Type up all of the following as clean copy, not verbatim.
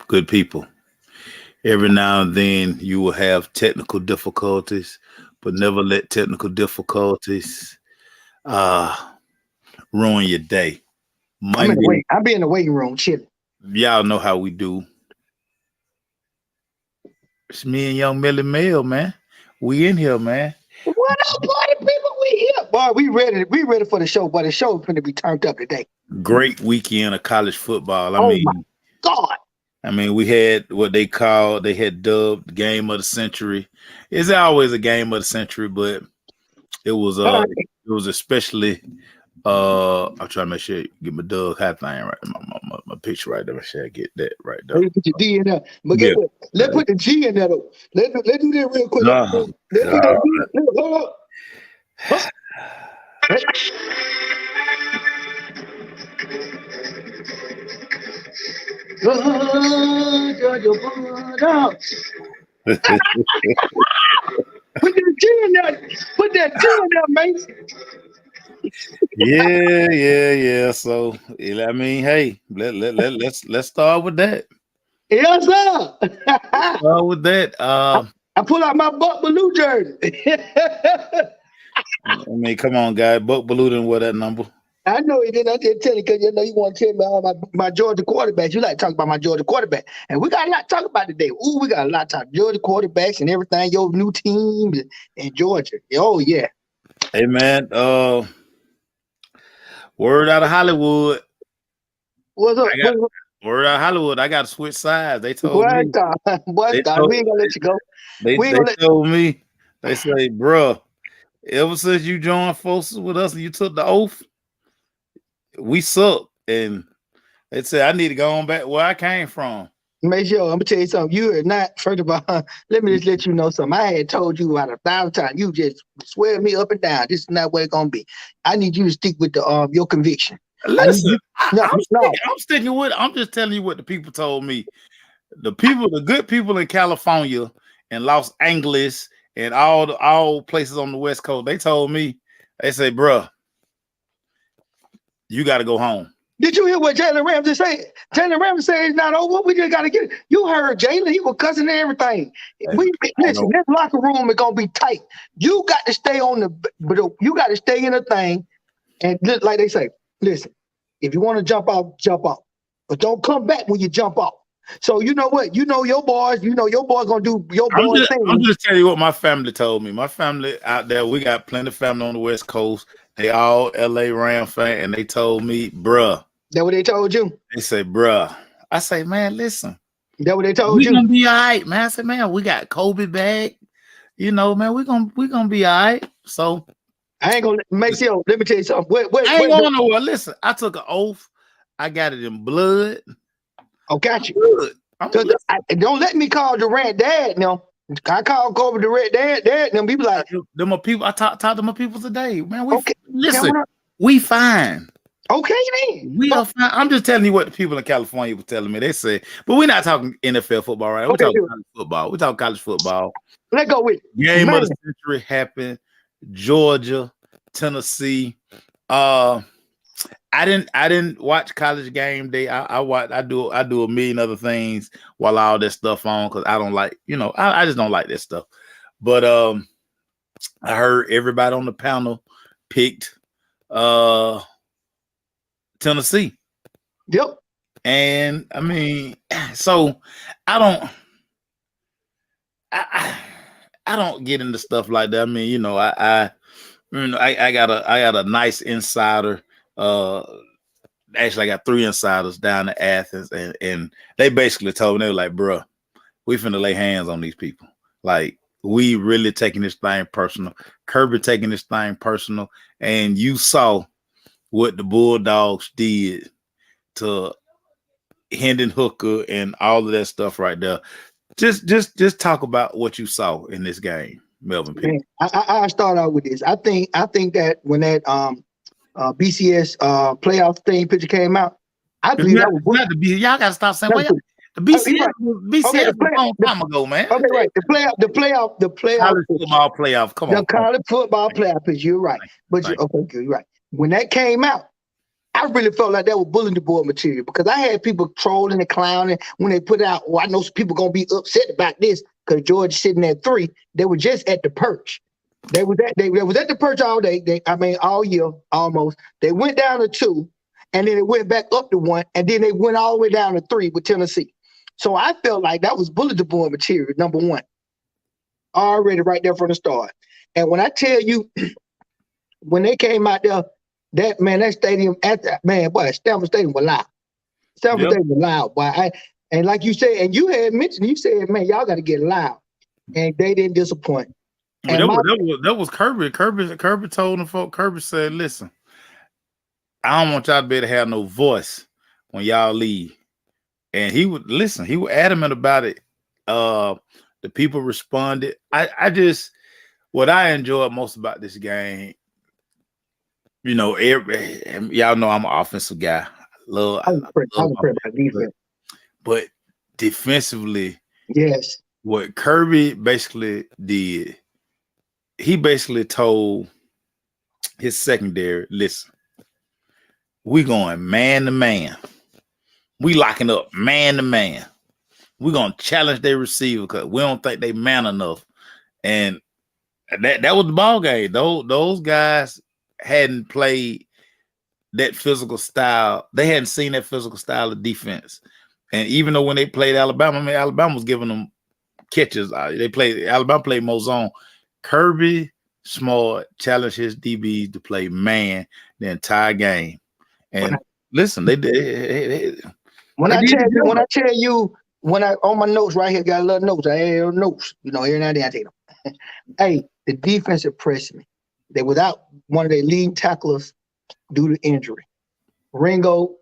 Good people. Every now and then you will have technical difficulties, but never let technical difficulties uh ruin your day. Monday, I be in the waiting room chilling. y'all know how we do. It's me and young Millie Mail, man. We in here, man. What up, party people? We here, boy. We ready. We ready for the show, but the show is going to be turned up today. Great weekend of college football. Oh my God! We had what they had dubbed game of the century. It's always a game of the century, but it was especially I'm trying to make sure get my Doug High thing right, my picture right there. Make sure I get that right there. Let me put your D in there. But Yeah. guess what? Let's put the G in there though. Let's do that real quick. No. Let's do that. Hold up. Huh? Put that G in there. Put that G in there, mate. Yeah. So hey, let's start with that. Yes, sir. Start with that. I pull out my Buck Baloo jersey. Come on, guy. Buck Baloo didn't wear that number. I know he didn't. I didn't tell you because you know you want to tell me all my Georgia quarterbacks. You like to talk about my Georgia quarterback, and we got a lot to talk about today. Ooh, we got a lot to talk Georgia quarterbacks and everything. Your new team in Georgia. Oh yeah. Hey man. Word out of Hollywood. What's up? Word out of Hollywood. I got to switch sides. They told me. We ain't gonna let you go. They told me. They say, bruh, ever since you joined forces with us and you took the oath, we suck. And they said I need to go on back where I came from. Make sure I'm gonna tell you something. You are not. First of all, let me just let you know something. I had told you about 1,000 times. You just swear me up and down. This is not where it's gonna be. I need you to stick with the your conviction. Listen, I'm sticking with it. I'm just telling you what the people told me. The good people in California and Los Angeles and all places on the West Coast, they told me, they say, bruh, you got to go home. Did you hear what Jalen Ramsey said? Jalen Ramsey said it's not over. We just got to get it. You heard Jalen. He was cussing and everything. Listen, this locker room is going to be tight. You got to stay you got to stay in the thing. And like they say, listen, if you want to jump off, jump off. But don't come back when you jump off. So you know what? You know your boys gonna do your boys thing. I'm just telling you what my family told me. My family out there, we got plenty of family on the West Coast. They all LA Ram fan, and they told me, bruh. That what they told you? They say, bruh. I say, man, listen. That what they told you? We gonna be all right, man. I said, man, we got Kobe back. You know, man, we gonna be all right. So I ain't gonna make sure. Let me tell you something. I ain't going nowhere. Listen, I took an oath. I got it in blood. Oh, got you. Don't let me call Durant dad. No, I call Kobe Durant dad. Them people like them are people. I talk to my people today, man. Okay. Listen, we fine. Okay, then. We are fine. I'm just telling you what the people in California were telling me. They say, but we're not talking NFL football, right? We're talking college football. We're talking college football. Let's go with game of the century happened. Georgia, Tennessee. I didn't watch College Game Day. I do a million other things while all that stuff on because I don't like, I just don't like that stuff. But I heard everybody on the panel picked Tennessee. Yep. And so I don't get into stuff like that. I got a nice insider. Actually, I got 3 insiders down to Athens, and they basically told me, they were like, bruh, we finna lay hands on these people. Like, we really taking this thing personal. Kirby taking this thing personal. And you saw what the Bulldogs did to Hendon Hooker and all of that stuff right there. Just talk about what you saw in this game, Melvin P. I start out with this. I think that when that BCS playoff thing picture came out, I believe that was y'all gotta stop saying the BCS was a long time ago, man. Okay, right. The playoff college football playoff. Come on. The college football playoff picture. You're right. But you're right. When that came out, I really felt like that was bulletin board material because I had people trolling and clowning when they put out. Oh, I know some people gonna be upset about this because Georgia sitting at 3. They were just at the perch. They was at the perch all day. All year almost. They went down to 2, and then it went back up to 1, and then they went all the way down to 3 with Tennessee. So I felt like that was bulletin board material, number 1. Already right there from the start. And when I tell you, when they came out there, that stadium Stanford Stadium was loud. Stanford Stadium was loud, boy. And like you said, and you had mentioned, you said, man, y'all got to get loud, and they didn't disappoint. Well, that was Kirby. Kirby told them folk. Kirby said, "Listen, I don't want y'all to be able to have no voice when y'all leave." And he would listen. He was adamant about it. The people responded. What I enjoyed most about this game, you know, y'all know I'm an offensive guy. I'm afraid about defense. But defensively, yes, what Kirby basically did, he basically told his secondary, listen, we going man to man. We locking up man to man. We're going to challenge their receiver because we don't think they man enough. And that was the ball game. Those guys hadn't played that physical style. They hadn't seen that physical style of defense. And even though when they played Alabama, Alabama was giving them catches. Alabama played more zone. Kirby Smart challenged his DBs to play man the entire game. And listen, they did. When I tell you, on my notes right here, got a little notes. I had notes, every now and then I take them. Hey, the defense impressed me. They without one of their leading tacklers due to injury. Ringo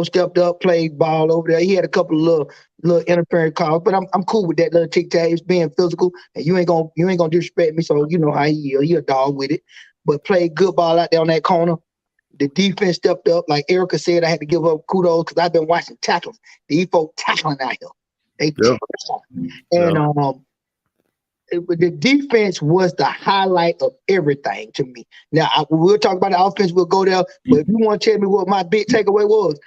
stepped up, played ball over there. He had a couple of little interference calls, but I'm cool with that little tic-tac. He's being physical, and you ain't gonna disrespect me. So you know how he is. He a dog with it, but played good ball out there on that corner. The defense stepped up, like Erica said. I had to give up kudos because I've been watching tackles. These folks tackling out here. They and the defense was the highlight of everything to me. Now, we'll talk about the offense. We'll go there. But if you want to tell me what my big takeaway was,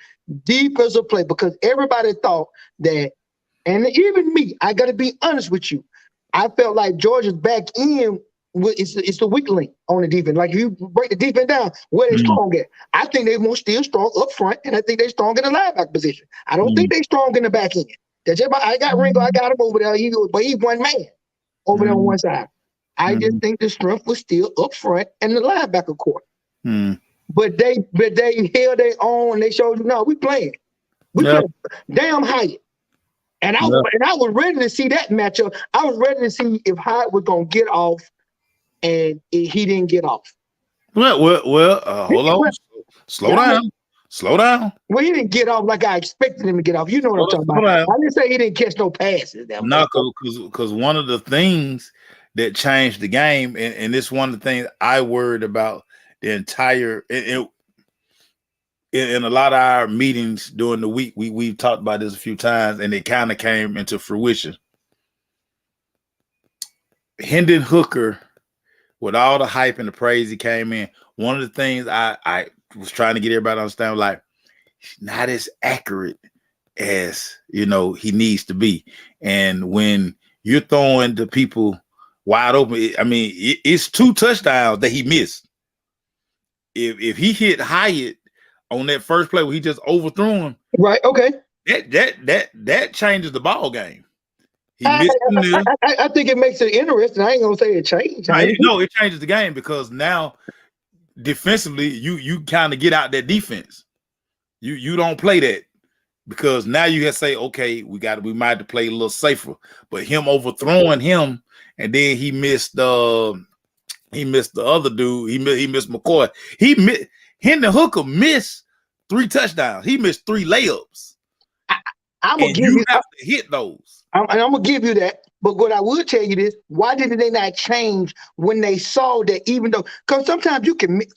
defensive play, because everybody thought that, and even me, I got to be honest with you, I felt like Georgia's back end, it's the weak link on the defense. Like, if you break the defense down, where they strong at? I think they more still strong up front, and I think they're strong in the linebacker position. I don't think they're strong in the back end. I got Ringo, I got him over there, but he's one man over there on one side. I just think the strength was still up front and the linebacker court. But they held their own. They showed you, no, we playing. We playing damn Hyatt. And I was ready to see that matchup. I was ready to see if Hyatt was gonna get off, and he didn't get off. Well, hold on. Slow down. Well, he didn't get off like I expected him to get off. You know what I'm talking about. I didn't say he didn't catch no passes. No, because one of the things that changed the game, and it's one of the things I worried about the entire in a lot of our meetings during the week. We've talked about this a few times, and it kind of came into fruition. Hendon Hooker, with all the hype and the praise he came in, one of the things I was trying to get everybody to understand, like, he's not as accurate as he needs to be. And when you're throwing the people wide open, it's 2 touchdowns that he missed. If he hit Hyatt on that first play where he just overthrew him, right? Okay, that changes the ball game. I think it makes it interesting. I ain't gonna say it changed. No, it changes the game because now defensively, you kind of get out that defense. You don't play that because now you have to say, okay, we might have to play a little safer. But him overthrowing him, and then he missed the other dude. He missed McCoy. Hendon Hooker missed 3 touchdowns. He missed 3 layups. I'm gonna give you have to hit those. I'm gonna give you that. But what I would tell you is, why did they not change when they saw that? Even though, because sometimes you can miss,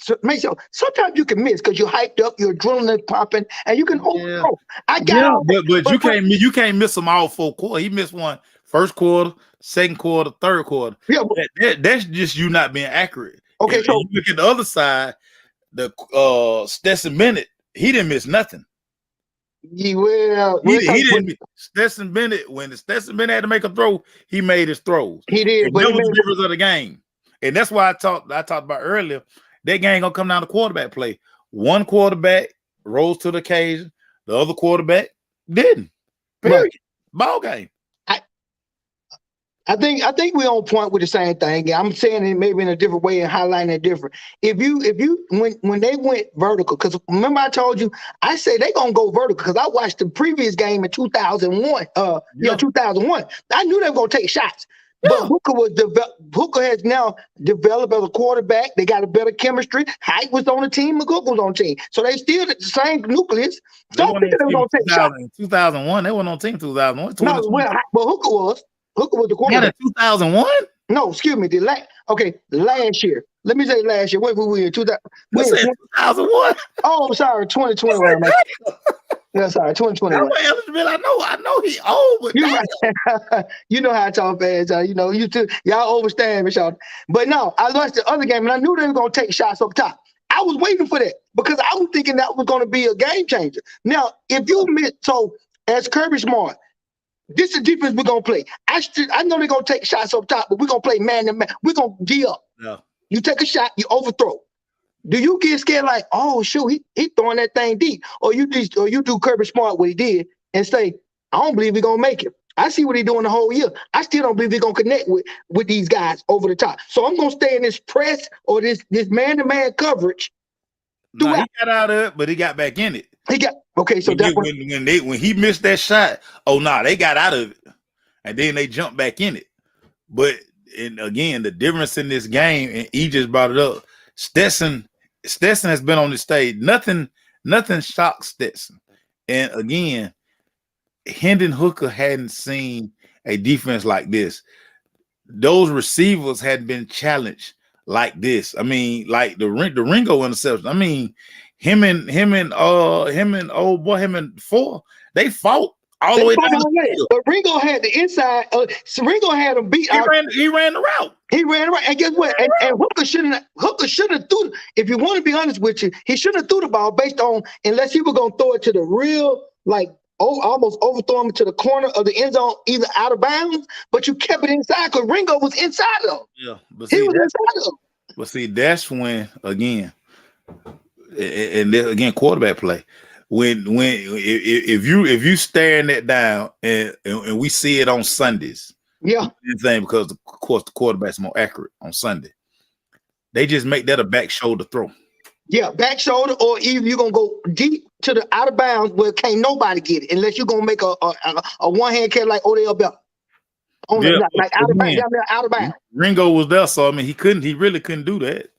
sometimes you can miss because you're hyped up, your adrenaline popping, and you can overthrow. But you can't miss them all 4 quarters. He missed one first quarter, second quarter, third quarter. Yeah, that's just you not being accurate. Okay, so you look at the other side, the Stetson Bennett he didn't miss nothing. He didn't. Stetson Bennett, when Stetson Bennett had to make a throw, he made his throws. He did, but that was the difference of the game. And that's why I talked about earlier. That game gonna come down to quarterback play. One quarterback rose to the occasion, the other quarterback didn't. Period. Right. Ball game. I think we're on point with the same thing. I'm saying it maybe in a different way and highlighting it different. If you when they went vertical, because remember I told you, I said they gonna go vertical because I watched the previous game in 2001. 2001. I knew they were gonna take shots. Yeah. But Hooker has now developed as a quarterback. They got a better chemistry. Height was on the team. McCook was on the team. So they still the same nucleus. Don't think they were gonna take shots. In 2001, they weren't on team 2001. No, but Hooker was. Hooker was the quarterback. Yeah, 2001? No, excuse me. Last year. Let me say last year. What were we in 2001? Oh, sorry, 2021. Yeah, sorry, 2021. I know he old, but right. You know how I talk fast. You two, y'all overstand me, y'all. But no, I watched the other game and I knew they were gonna take shots up top. I was waiting for that because I was thinking that was gonna be a game changer. Now, if you miss, as Kirby Smart, this is the defense we're gonna play. I know they're gonna take shots up top, but we're gonna play man to man. We're gonna D up. Yeah. You take a shot, you overthrow. Do you get scared like, oh shoot, he throwing that thing deep? Or you do Kirby Smart what he did and say, I don't believe he's gonna make it. I see what he's doing the whole year. I still don't believe he's gonna connect with these guys over the top. So I'm gonna stay in this press or this man-to-man coverage. No, he got out of it, but he got back in it. So when he missed that shot, they got out of it, and then they jumped back in it. But and again, the difference in this game, and he just brought it up. Stetson has been on the stage. Nothing shocks Stetson. And again, Hendon Hooker hadn't seen a defense like this. Those receivers hadn't been challenged like this. I mean, like the Ringo interception. I mean, him and four, they fought all the way down the field. But Ringo had the inside. Ringo had him beat. He ran the route. And guess what? And Hooker should have threw. If you want to be honest with you, he shouldn't have threw the ball based on unless he was gonna throw it to the real almost overthrow him to the corner of the end zone, either out of bounds. But you kept it inside because Ringo was inside of him. Yeah, but he was inside of him. But see, that's when again. And then again, quarterback play. If you staring that down and we see it on Sundays, because of course the quarterback's more accurate on Sunday. They just make that a back shoulder throw. Yeah, back shoulder, or even you're gonna go deep to the out of bounds where can't nobody get it unless you're gonna make a one hand catch like Odell Beckham. Out of bounds. Ringo was there, so I mean he really couldn't do that.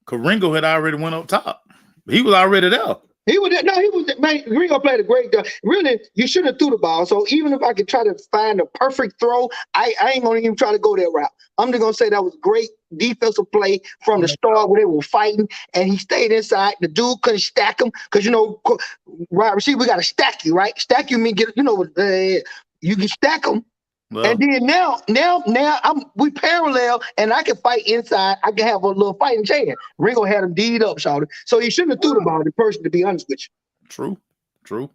Cause Ringo had already went up top. He was already there. Ringo played a great job. Really, you shouldn't have threw the ball. So even if I could try to find a perfect throw, I ain't gonna even try to go that route. I'm just gonna say that was great defensive play from the start where they were fighting, and he stayed inside. The dude couldn't stack him because right receiver, we gotta stack you, right? Stack you mean get you can stack them. Well, and then now we parallel, and I can fight inside. I can have a little fighting chance. Ringo had him D'd up, shouted. So he shouldn't have threw the ball to person, to be honest with you. True.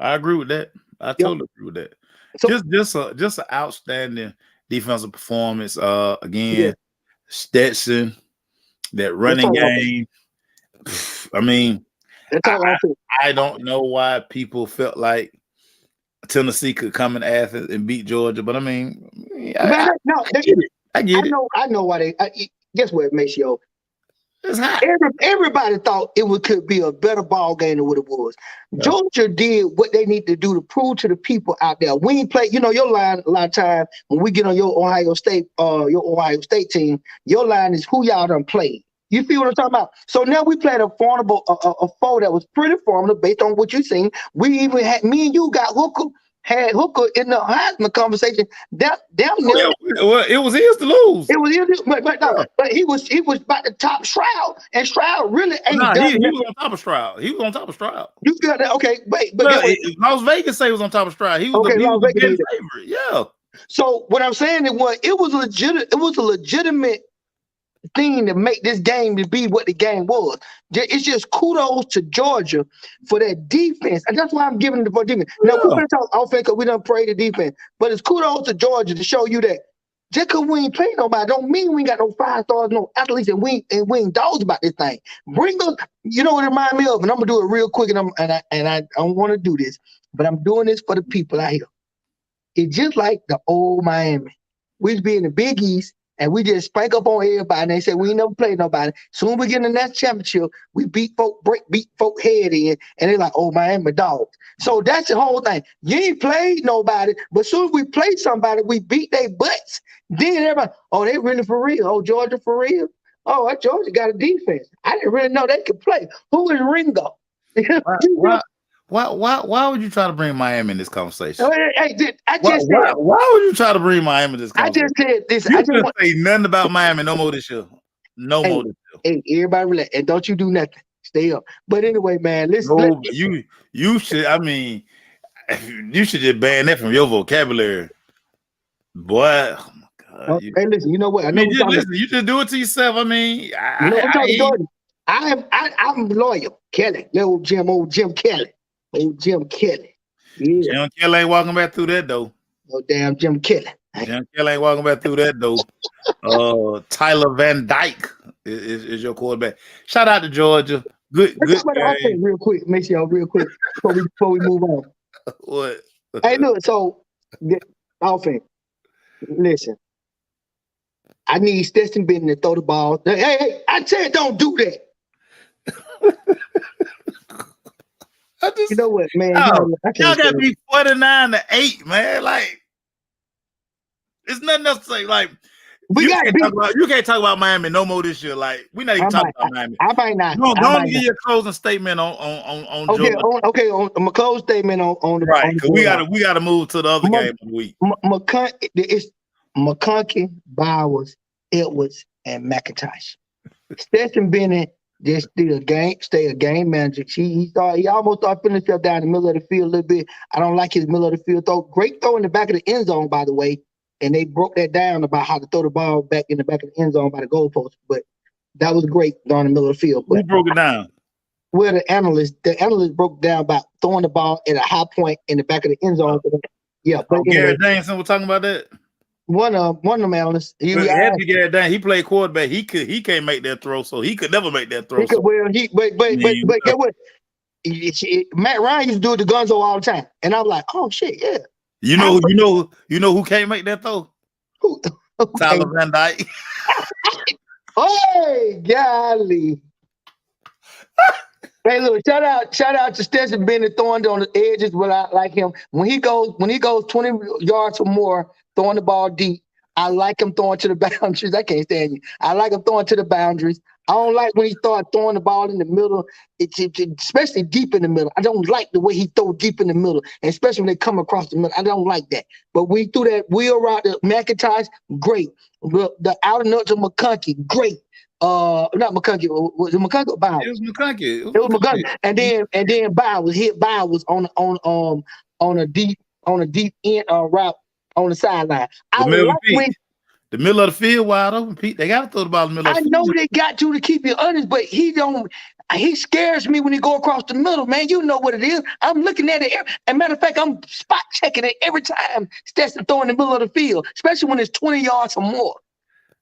I agree with that. I totally agree with that. So, just an outstanding defensive performance. Again, Stetson, that running game. I mean, I don't know why people felt like Tennessee could come in Athens and beat Georgia, but I mean, I get it. I know why they. Guess what, Maceo? It's hot. Everybody thought could be a better ball game than what it was. Yeah. Georgia did what they need to do to prove to the people out there. We ain't play. Your line a lot of time when we get on your Ohio State team. Your line is who y'all done played. You feel what I'm talking about? So now we played a formidable, a foe that was pretty formidable based on what you've seen. We even had me and you got Hooker in the Heisman conversation down there. Well, it was his to lose. It was his, but he was about to top Stroud, and Stroud really ain't. He was on top of Stroud. You feel that? Okay, but Las Vegas say he was on top of Stroud. He was the favorite. Yeah. So what I'm saying it was a legitimate thing to make this game to be what the game was. It's just kudos to Georgia for that defense, and that's why I'm giving it for defense. Now we're gonna talk offense because we don't pray the defense, but it's kudos to Georgia to show you that just because we ain't playing nobody don't mean we ain't got no 5 stars, no athletes, and we ain't dogs about this thing. Bring us, you know what it reminds me of, and I'm gonna do it real quick, and I don't want to do this, but I'm doing this for the people out here. It's just like the old Miami. We be in the Big East, and we just spank up on everybody, and they say we ain't never played nobody. Soon we get in the next championship, we beat folk head in, and they're like, oh, Miami dogs. So that's the whole thing. You ain't played nobody, but soon as we play somebody, we beat their butts. Then everybody, oh, they really for real. Oh, Georgia for real. Oh, Georgia got a defense. I didn't really know they could play. Who is Ringo? Why would you try to bring Miami in this conversation? Why would you try to bring Miami in this conversation? I just said this. You couldn't say nothing about Miami no more this year. No more this year. Hey, everybody relax. And don't you do nothing. Stay up. But anyway, man, listen. You should, I mean, you should just ban that from your vocabulary. Boy, oh my God. Hey, listen, you know what? You just do it to yourself. I mean, I'm loyal. Kelly, old Jim Kelly. Old Jim Kelly. Yeah. Jim Kelly ain't walking back through that though. Oh, damn Jim Kelly. Jim Kelly ain't walking back through that though. Tyler Van Dyke is your quarterback. Shout out to Georgia. Good game. Real quick. Make sure real quick before we move on. What? Hey, look, so offense. Listen. I need Stetson Bennett to throw the ball. Hey, I said don't do that. You know what, man? Y'all gotta be 49-8, man. Like, it's nothing else to say. Like, you can't talk about Miami no more this year. Like, we're not even talking about Miami. I might not. Don't give your closing statement on Georgia. Okay, on my closing statement on the right. Because we gotta move to the other game of the week. It's McConkey, Bowers, Edwards, and McIntosh. Stetson Bennett just stay a game manager. He almost started feeling himself down the middle of the field a little bit. I don't like his middle of the field throw. Great throw in the back of the end zone, by the way. And they broke that down about how to throw the ball back in the back of the end zone by the goalpost. But that was great down the middle of the field. But who broke it down? Well, the analyst broke down about throwing the ball at a high point in the back of the end zone. Yeah. But Garrett Jameson was talking about that. One of them analysts. He played quarterback. He can't make that throw, so he could never make that throw. But get what? Matt Ryan used to do it to Gonzo all the time, and I'm like, oh shit, yeah. You know who can't make that throw? Who? Tyler Van Dyke. Hey, golly. Hey, look, shout out to Stetson Bennett throwing on the edges, but I like him. When he goes 20 yards or more, throwing the ball deep, I like him throwing to the boundaries. I can't stand you. I like him throwing to the boundaries. I don't like when he starts throwing the ball in the middle, especially deep in the middle. I don't like the way he throw deep in the middle, especially when they come across the middle. I don't like that. But we threw that wheel route to McIntosh, great. The outer nuts of McConkey, great. Not McConkey. Was it McConkey or Bowers? It was McConkey. It was McConkey. And then Bowers hit Bowers on a deep end route on the sideline. The middle of the field wide open, Pete. They got to throw the ball in the middle of the field. I know they got to keep you honest, but he scares me when he go across the middle, man. You know what it is. I'm looking at it. And matter of fact, I'm spot checking it every time Stetson throwing in the middle of the field, especially when it's 20 yards or more.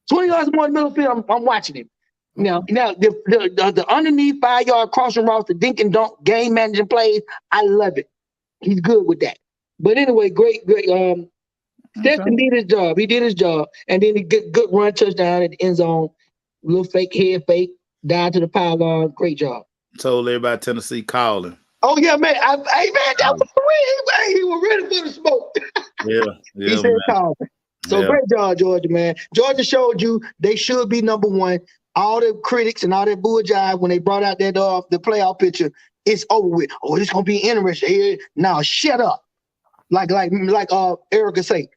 20 yards or more in the middle of the field, I'm watching him. Now the underneath 5-yard crossing routes, the dink and dunk game managing plays, I love it. He's good with that. But anyway, great. Stetson did his job. He did his job. And then he get good run touchdown at the end zone. Little fake head fake, down to the pylon. Great job. Told everybody Tennessee calling. Oh, yeah, man. That was real. He was ready for the smoke. Yeah. He said calling. So great job, Georgia, man. Georgia showed you they should be number one. All the critics and all that bull jive when they brought out that the playoff picture, it's over with. Oh, it's gonna be interesting. Now shut up. Like Erica say.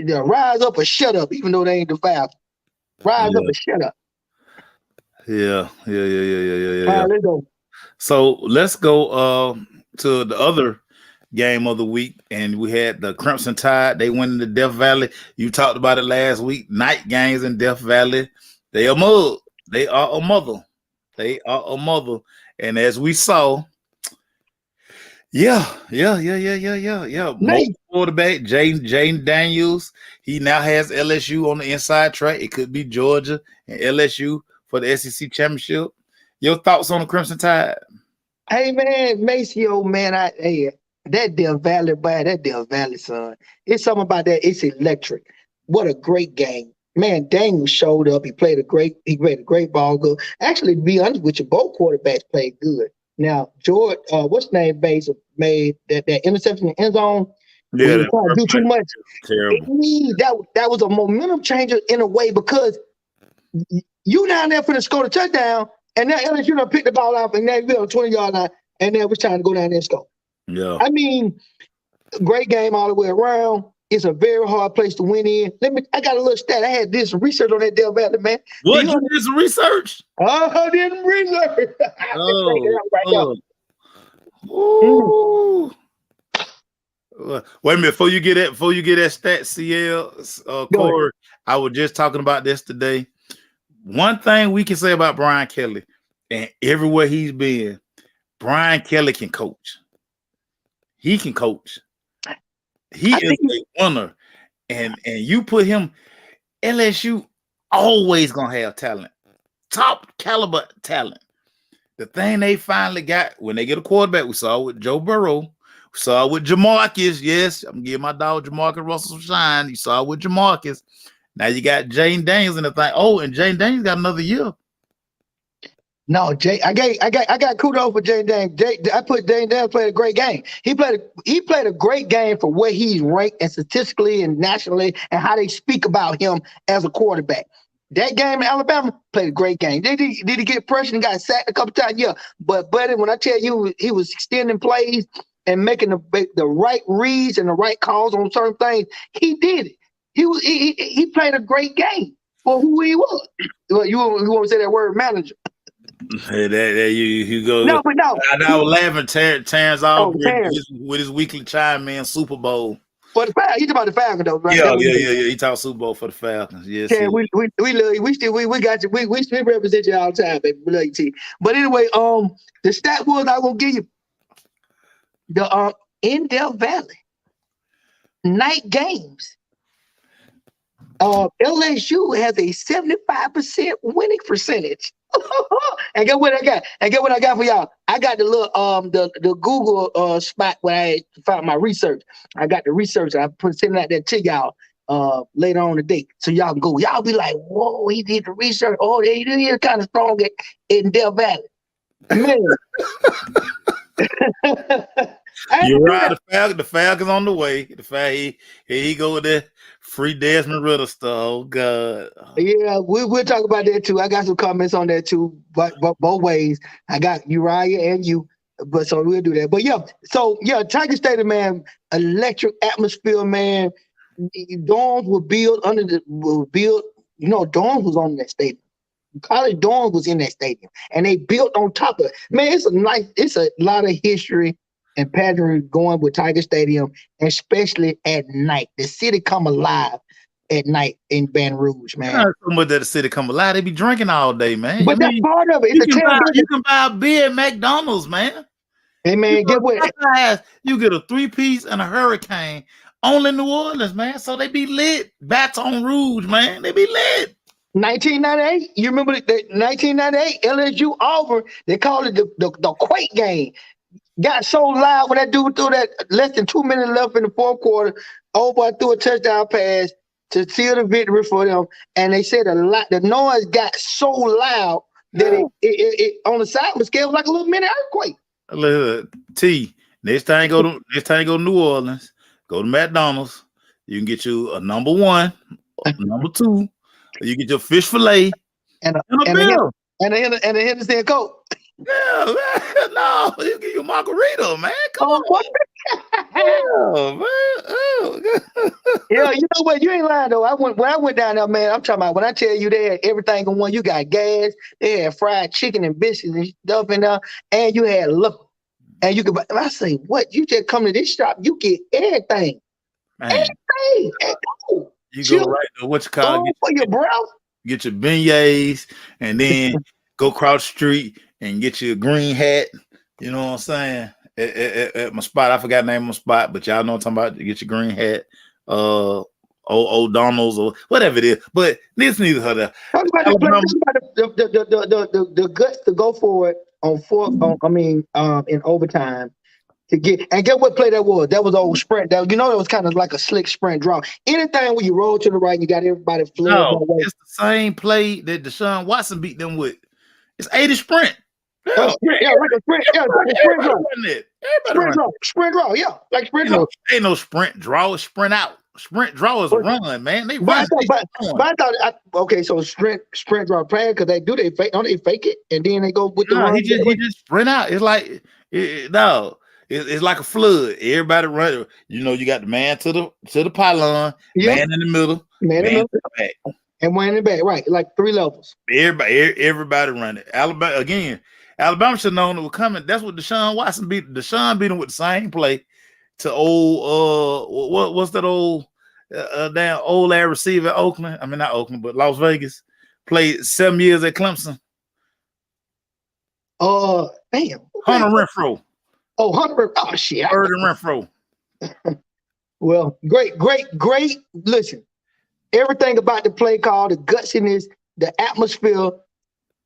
Rise up or shut up, even though they ain't the five. Rise up or shut up. Yeah. All right, let's go. So let's go to the other game of the week, and we had the Crimson Tide. They went into Death Valley. You talked about it last week. Night games in Death Valley. They are mud. They are a mother. They are a mother. And as we saw, yeah. Mobile quarterback, Jane Daniels. He now has LSU on the inside track. It could be Georgia and LSU for the SEC championship. Your thoughts on the Crimson Tide? Hey man, Maceo, man, that Death Valley, boy, that Death Valley, son. It's something about that. It's electric. What a great game. Man, Daniel showed up. He played a great ball good. Actually, to be honest with you, both quarterbacks played good. Now, George, what's his name, made that interception in the end zone. Yeah, he was trying to do too much. Terrible. That was a momentum changer in a way, because you down there for the score the touchdown, and now LSU done picked the ball up, and now we're on 20-yard line, and then we're trying to go down there and score. Yeah. I mean, great game all the way around. It's a very hard place to win in. I got a little stat. I had did some research on that Del Valley, man. What? You did some research? Oh, I did some research. Ooh. Wait a minute, before you get that stat, CL, Corey, I was just talking about this today. One thing we can say about Brian Kelly, and everywhere he's been, Brian Kelly can coach. He can coach. He is a winner. And you put him, LSU always gonna have talent. Top caliber talent. The thing they finally got when they get a quarterback, we saw with Joe Burrow, we saw with Jamarcus. Yes, I'm giving my dog Jamarcus Russell some shine. You saw with Jamarcus. Now you got Jane Daniels in the thing. Oh, and Jane Daniels got another year. No, I got kudos for Jane Daniels. I put Jane Daniels played a great game. He played a great game for where he's ranked and statistically and nationally, and how they speak about him as a quarterback. That game in Alabama, played a great game. Did he get pressure and got sacked a couple times? Yeah. But buddy, when I tell you he was extending plays and making the right reads and the right calls on certain things, he did it. He played a great game for who he was. You want to say that word, manager? Hey, there you go. No, but no. I was laughing. Terrence with his weekly chime in Super Bowl. For the Falcons, he's about the Falcons though, right? Yeah. He talked Super Bowl for the Falcons. Yes. Yeah, we love you. We got you. We represent you all the time, baby. We love you, T. But anyway, the stat was I will give you the in Del Valley night games. LSU has a 75% winning percentage. And get what I got. And get what I got for y'all. I got the little the Google spot where I found my research. I got the research. I sending out that to y'all later on today, so y'all can go. Y'all be like, whoa, he did the research. Oh, he is kind of strong in Del Valley, man. You're right. The Falcons on the way. Here he go with that free Desmond Ritter stuff. Oh God. Yeah, we'll talk about that too. I got some comments on that too, but both ways. I got Uriah and you, but so we'll do that. But Tiger Stadium, man, electric atmosphere, man. Dorms were built dorms was on that stadium. College dorms was in that stadium, and they built on top of it. Man, it's a lot of history and pattern going with Tiger Stadium, especially at night. The city come alive at night in Baton Rouge, man. Not so much that the city come alive. They be drinking all day, man. But that's part of it. You can buy a beer at McDonald's, man. Hey, man, get what? You get a 3-piece and a hurricane. Only New Orleans, man. So they be lit. Baton Rouge, man. They be lit. 1998. You remember the 1998 LSU Auburn? They called it the Quake game. Got so loud when that dude threw that less than 2 minutes left in the fourth quarter. Old boy threw a touchdown pass to seal the victory for them. And they said the noise got so loud that it on the side was scared like a little mini earthquake. Look, T. Next time go to New Orleans, go to McDonald's. You can get you a number 1, number 2. You get your fish fillet and a Henderson Coke. Yeah, man. No, you get your margarita, man. Come on. Oh, man. Oh. Yeah, you know what? You ain't lying though. When I went down there, man, I'm talking about when I tell you they had everything in one. You got gas, they had fried chicken and biscuits and stuff in there, and you had liquor. And you could. I say, what? You just come to this shop, you get everything. Man. Everything. You go right to what you call for your breath. get your beignets, and then go cross the street and get you a green hat. You know what I'm saying? At my spot, I forgot the name of my spot, but y'all know what I'm talking about. Get your green hat, old Donald's or whatever it is. But this neither her there. Talk about the guts to go for it on fourth. In overtime to get what play that was. That was old sprint. That it was kind of like a slick sprint draw. Anything when you roll to the right, you got everybody flooding. No, it's the same play that Deshaun Watson beat them with. It's 80 sprint. Yeah, like a sprint. Yeah, like a sprint draw. Sprint draw. Yeah, like sprint draw. Ain't no sprint draw. It's sprint out. Sprint draw is a run, man. They run. Okay, so sprint draw plan because they fake. Don't they fake it and then they go with the run? He just sprint out. It's like it's like a flood. Everybody run. You got the man to the pylon, man in the middle, man in the back, and one in the back. Right, like 3 levels. Everybody running. Alabama should have known it was coming. That's what Deshaun Watson beat. Deshaun beat him with the same play to old what's that old damn old ass receiver at Oakland? I mean not Oakland, but Las Vegas. Played 7 years at Clemson. Damn. Hunter Renfrow. Oh, Hunter. Oh shit. Bird and Renfrow. Well, great. Listen, everything about the play call, the gutsiness, the atmosphere.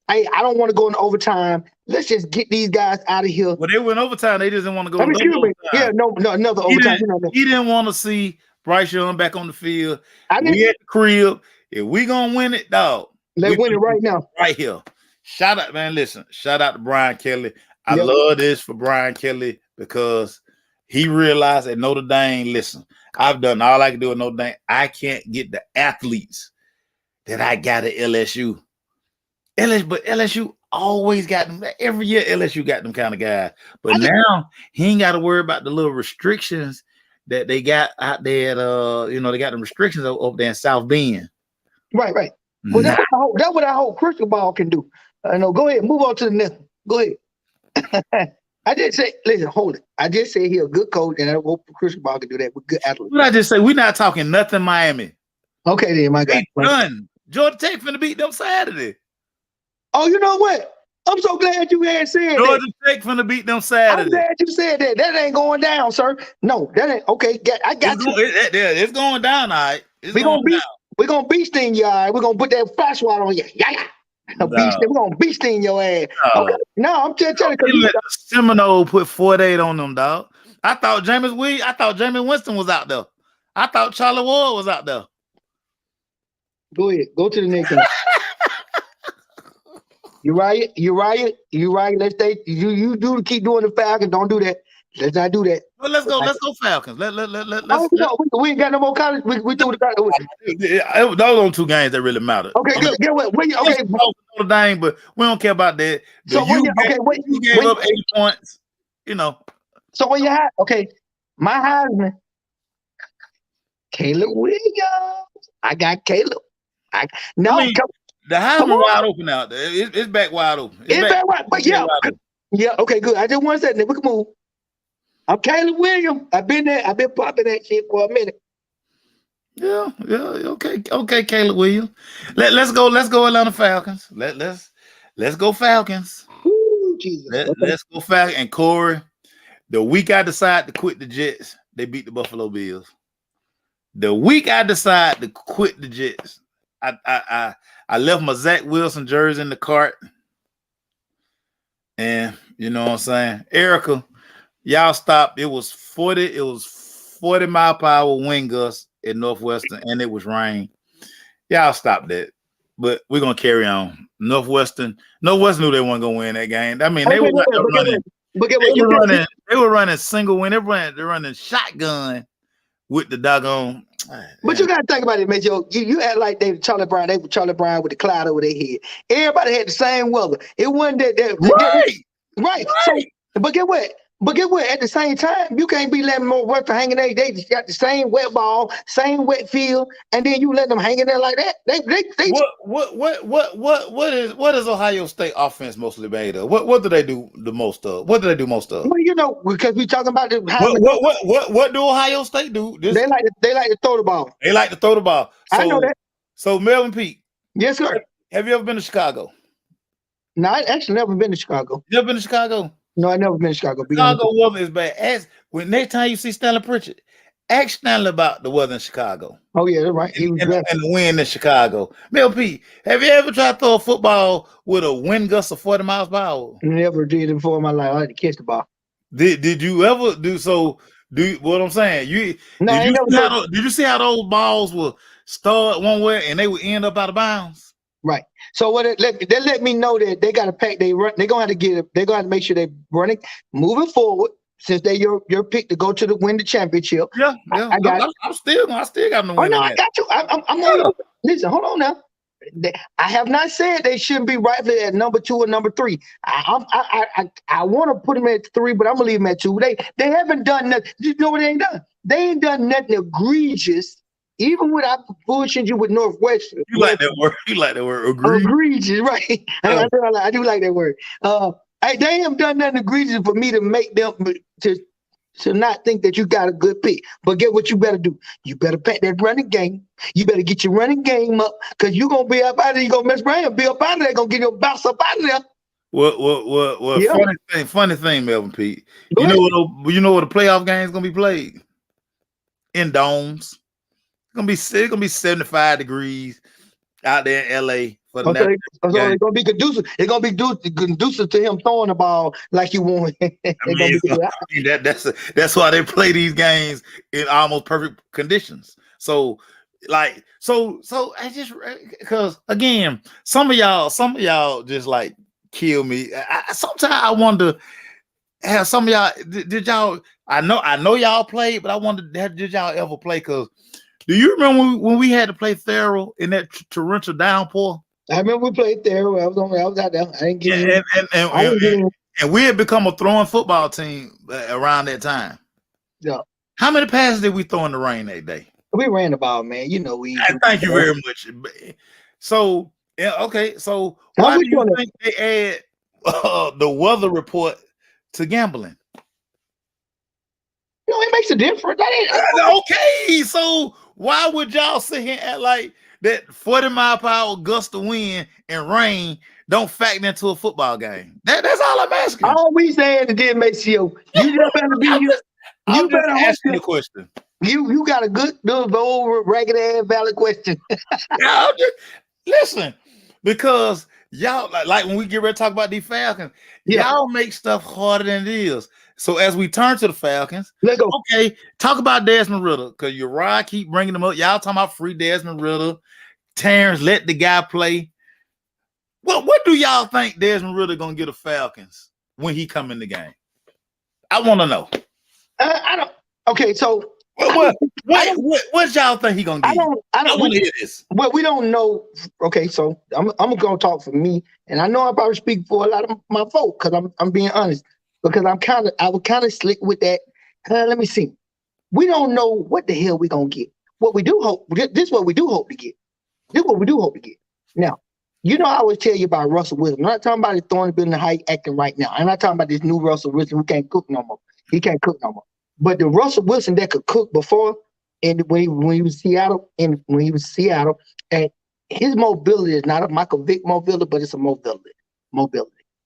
I don't want to go in overtime. Let's just get these guys out of here. Well, they went overtime. They just didn't want to go in overtime. Yeah, no, another overtime. He didn't want to see Bryce Young back on the field. We at the crib. If we gonna win it, dog. Let's win it right now. Right here. Shout out, man. Listen, shout out to Brian Kelly. I love this for Brian Kelly because he realized at Notre Dame, listen, I've done all I can do at Notre Dame. I can't get the athletes that I got at LSU. But LSU always got them. Every year LSU got them kind of guys. But now he ain't got to worry about the little restrictions that they got out there. They got them restrictions over there in South Bend. Right. Well, that's what I hope crystal ball can do. No, go ahead. Move on to the next one. Go ahead. I did say, listen, hold it. I just said he's a good coach, and I hope crystal ball can do that with good athletes. What I just say, we're not talking nothing Miami. Okay, then, my guy. Done. Georgia Tech finna beat them Saturday. Oh, you know what? I'm so glad you had said Georgia Tech finna beat them Saturday. I'm glad you said that. That ain't going down, sir. No, that ain't okay. I got you. It's going down, all right. We're gonna beat sting you, all right. We're gonna put that flash water on you. Yeah. We're gonna beat sting your ass. No. Okay. No, I'm just telling you. Let the Seminole put 48 on them, dog. I thought Jameis Winston was out there. I thought Charlie Ward was out there. Go ahead. Go to the next one. You're right. Let's stay. You do keep doing the Falcons. Don't do that. Let's not do that. Well, let's go Falcons. Let's we ain't got no more college. We do the those are 2 games that really matter. Okay, good. Get what? Okay, Notre Dame, but we don't care about that. So you gave up 80 points. So when you have my Heisman, Caleb Williams. I got Caleb. The Heisman wide open out there. It's back wide open. It's back wide, but yeah. Okay, good. I just want to say that we can move. I'm Caleb Williams. I've been there. I've been popping that shit for a minute. Yeah. Okay, Caleb Williams. Let's go Atlanta Falcons. Let's go Falcons. Ooh, Jesus. Let's go Falcons. And Corey, the week I decide to quit the Jets, they beat the Buffalo Bills. The week I decide to quit the Jets, I left my Zach Wilson jersey in the cart. And you know what I'm saying? Erica, y'all stopped. It was 40 mile per hour wind gusts at Northwestern, and it was rain. Y'all stopped that. But we're gonna carry on. Northwestern knew they weren't gonna win that game. I mean, they were running single win. They're running shotgun with the doggone. But you gotta think about it, man. You act like they were Charlie Brown. They were Charlie Brown with the cloud over their head. Everybody had the same weather. It wasn't that right. So, but get what? At the same time, you can't be letting more work for hanging there. They just got the same wet ball, same wet field, and then you let them hang in there like that. What is Ohio State offense mostly made of? What do they do the most of? What do they do most of? Well, because we talking about the what do Ohio State do? They like to throw the ball. They like to throw the ball. I know that. So Melvin Peak, Yes, sir. Have you ever been to Chicago? No, I actually never been to Chicago. You ever been to Chicago? No, I never been to Chicago. Be honest. Chicago weather is bad. Ask when next time you see Stanley Pritchard, ask Stanley about the weather in Chicago Oh yeah, that's right. He was and dressed. the wind in Chicago. Mel P, have you ever tried to throw a football with a wind gust of 40 miles per hour? Never did it before in my life. I had to catch the ball. Did you ever do so? Do what I'm saying? No, I ain't never did you see how those balls will start one way and they would end up out of bounds? right. So what they let me know that they got to pack. They're gonna have to get it. They're gonna have to make sure they're running, moving forward. Since they your pick to go to win the championship. Yeah. I got. I still got them. Oh no, I got you. I'm on. Listen, hold on now. I have not said they shouldn't be rightfully at number 2 or number 3. I want to put them at 3, but I'm gonna leave them at 2. They haven't done nothing. You know what they ain't done? They ain't done nothing egregious. Even without pushing you with Northwestern. You like that word? You like that word? Egregious, right? Yeah. I do like that word. They haven't done nothing egregious for me to make them to not think that you got a good pick. But get what you better do. You better pack that running game. You better get your running game up because you're going to be up out of there. You're going to mess around and be up out of there. Going to get your bounce up out of there. What yeah. Funny thing, Melvin Pete. You know what the playoff game is going to be played? In domes. It's going to be 75 degrees out there in LA. So it's gonna be conducive. It's gonna be conducive to him throwing the ball like you want. That's why they play these games in almost perfect conditions. So I just because again, some of y'all just like kill me. Sometimes I wonder, have some of y'all did y'all? I know y'all played, but I wonder did y'all ever play? Because do you remember when we had to play Thurl in that torrential downpour? I remember we played there. I was out there. I didn't get and we had become a throwing football team around that time. Yeah. How many passes did we throw in the rain that day? We ran the ball, man. Thank you very much. So okay. So why do you think they add the weather report to gambling? It makes a difference. Okay. So why would y'all sit here and act like that 40-mile-per-hour gust of wind and rain don't factor into a football game? That's all I'm asking. All we saying it did make you just better be you. You better ask me the question. You got a good old ragged ass valid question. Listen, because y'all like when we get ready to talk about these Falcons, y'all make stuff harder than it is. So as we turn to the Falcons, let's go. Okay, talk about Desmond Ridder because Uriah keep bringing them up. Y'all talking about free Desmond Ridder. Terrence, let the guy play. What do y'all think Desmond Ridder gonna get the Falcons when he come in the game? I want to know. I don't. Okay, so what y'all think he gonna get? I don't want to hear this. Well, we don't know. Okay, so I'm gonna talk for me, and I know I probably speak for a lot of my folk because I'm being honest. Because I was kind of slick with that. Let me see. We don't know what the hell we're gonna get. What we do hope, this is what we do hope to get. This is what we do hope to get. Now, I always tell you about Russell Wilson. I'm not talking about his throwing ability and how he acting right now. I'm not talking about this new Russell Wilson who can't cook no more. He can't cook no more. But the Russell Wilson that could cook before, and when he was Seattle, and his mobility is not a Michael Vick mobility, but it's a mobility.